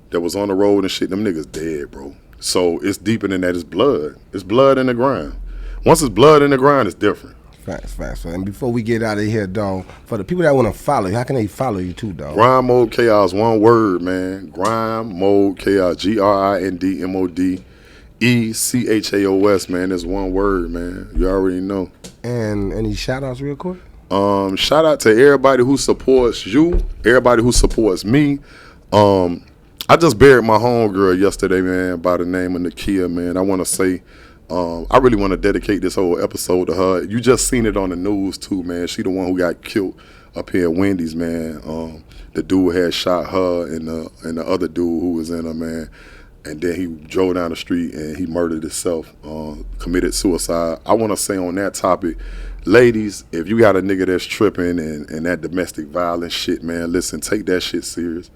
that was on the road and shit, them niggas dead, bro. So it's deeper than that. It's blood. It's blood in the ground. Once it's blood in the ground, it's different. Facts. And before we get out of here, dog, for the people that want to follow you, how can they follow you too, dog? Grind Mode Chaos, one word, man. Grind Mode Chaos, GRINDMODECHAOS, man. That's one word, man. You already know. And any shout outs real quick? Shout out to everybody who supports you, everybody who supports me. I just buried my homegirl yesterday, man, by the name of Nakia, man. I want to say, I really want to dedicate this whole episode to her. You just seen it on the news too, man. She the one who got killed up here at Wendy's, man. The dude had shot her and the other dude who was in her, man. And then he drove down the street and he murdered himself, committed suicide. I want to say on that topic, ladies, if you got a nigga that's tripping and that domestic violence shit, man, listen, take that shit serious.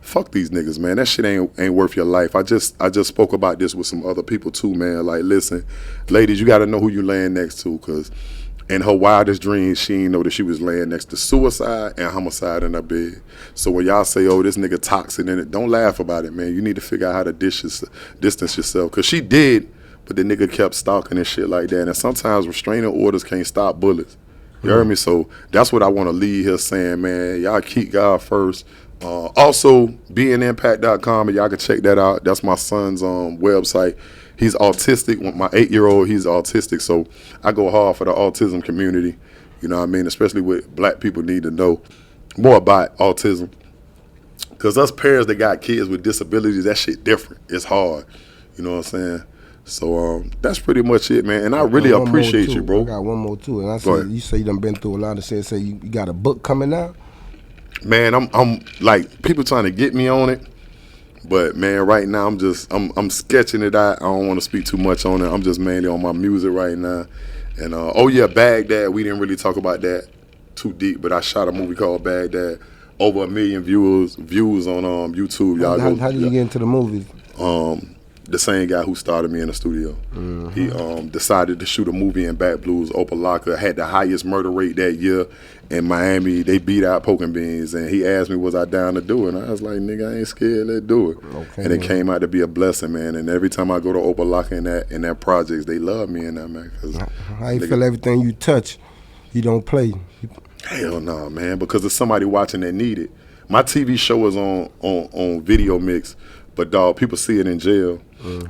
Fuck these niggas, man. That shit ain't worth your life. I just spoke about this with some other people too, man. Like, listen, ladies, you got to know who you laying next to, because in her wildest dreams, she didn't know that she was laying next to suicide and homicide in her bed. So when y'all say, oh, this nigga toxic in it, don't laugh about it, man. You need to figure out how to distance yourself, because she did, but the nigga kept stalking and shit like that. And sometimes restraining orders can't stop bullets. You heard me? So that's what I want to leave here saying, man. Y'all keep God first. Also, beingimpact.com, and y'all can check that out. That's my son's website. He's autistic. My 8-year-old, he's autistic, so I go hard for the autism community. You know what I mean? Especially with black people need to know more about autism. Because us parents that got kids with disabilities, that shit different. It's hard. You know what I'm saying? So that's pretty much it, man. And I really appreciate you, bro. I got one more too. And I said, you say you done been through a lot of shit. Say you got a book coming out? Man, I'm like, people trying to get me on it, but man, right now I'm sketching it out. I don't want to speak too much on it. I'm just mainly on my music right now. And oh yeah, Baghdad. We didn't really talk about that too deep, but I shot a movie called Baghdad. Over 1 million views on YouTube. Y'all how did you get into the movies? The same guy who started me in the studio. He decided to shoot a movie in Baton Blues. Opalaka had the highest murder rate that year in Miami. They beat out Poking Beans, and he asked me, was I down to do it? And I was like, nigga, I ain't scared, let's do it. Okay, and it came out to be a blessing, man. And every time I go to Opalaka in that projects, they love me in that, man. How you feel everything you touch, you don't play? Hell no, man, because there's somebody watching that need it. My TV show is on video mix, but dog, people see it in jail.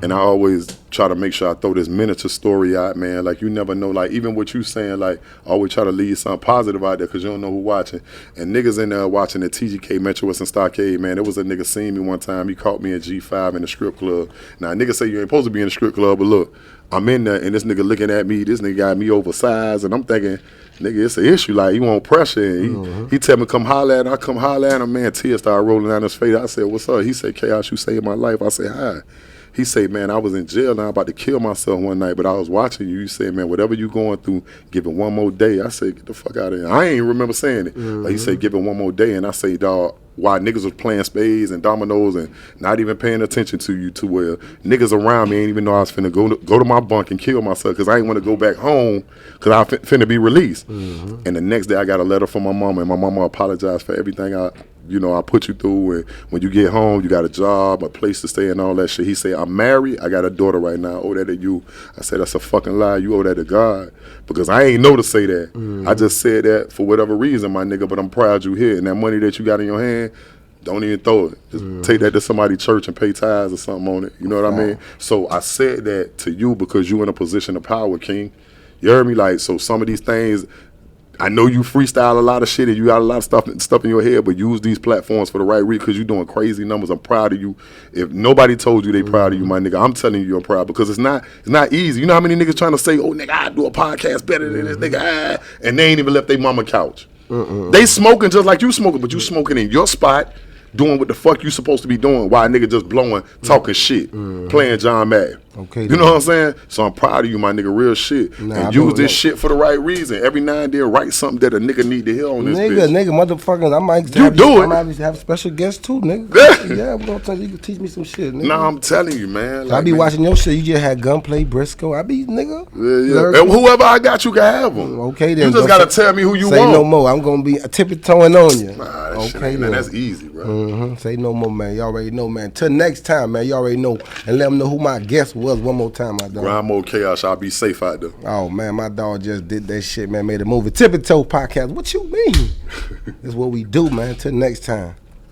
And I always try to make sure I throw this miniature story out, man. Like, you never know, like, even what you saying, like, I always try to leave something positive out there, because you don't know who watching. And niggas in there watching the TGK, Metro West and Stockade, man. There was a nigga seen me one time. He caught me at G5 in the strip club. Now, niggas say you ain't supposed to be in the strip club, but look, I'm in there, and this nigga looking at me. This nigga got me oversized, and I'm thinking, nigga, it's an issue. Like, he want pressure. And he tell me, come holler at him. I come holler at him, man. Tears started rolling down his face. I said, what's up? He said, Chaos, you saved my life. I said, hi. He said, man, I was in jail and I was about to kill myself one night, but I was watching you. You said, man, whatever you going through, give it one more day. I said, get the fuck out of here. I ain't even remember saying it. But he said, give it one more day. And I say, dog, why niggas was playing spades and dominoes and not even paying attention to you too well. Niggas around me ain't even know I was finna go to my bunk and kill myself, because I ain't want to go back home because I finna be released. And the next day I got a letter from my mama, and my mama apologized for everything I put you through. And when you get home, you got a job, a place to stay, and all that shit. He said, I'm married. I got a daughter right now. I owe that to you. I said, that's a fucking lie. You owe that to God, because I ain't know to say that. I just said that for whatever reason, my nigga, but I'm proud you here. And that money that you got in your hand, don't even throw it. Just take that to somebody's church and pay tithes or something on it. You know what I mean? So I said that to you because you in a position of power, King. You heard me? Like, so some of these things, I know you freestyle a lot of shit and you got a lot of stuff in your head, but use these platforms for the right reason because you're doing crazy numbers. I'm proud of you. If nobody told you they proud of you, my nigga, I'm telling you you're proud because it's not easy. You know how many niggas trying to say, oh, nigga, I do a podcast better than this nigga, and they ain't even left their mama couch. They smoking just like you smoking, but you smoking in your spot, doing what the fuck you supposed to be doing while a nigga just blowing, talking shit, playing John Madden. Okay, you know what I'm saying? So I'm proud of you, my nigga, real shit. And use this shit for the right reason. Every now and then, write something that a nigga need to hear on this bitch. Nigga, motherfuckers, I might have special guests too, nigga. Yeah, we're gonna tell you can teach me some shit, nigga. Nah, I'm telling you, man. Like, I be watching your shit. You just had Gunplay, Briscoe. I be, nigga. Yeah. And whoever I got, you can have them. Okay, then. You just gotta tell me who you want. Say no more. I'm gonna be tippy-toeing on you. Nah, okay, man, that's easy, bro. Say no more, man. You already know, man. Till next time, man. You already know. And let them know who my guest was one more time, my dog. Grind mode chaos. I'll be safe out there. Oh, man. My dog just did that shit, man. Made a movie. Tippy Toe Podcast. What you mean? That's what we do, man. Till next time.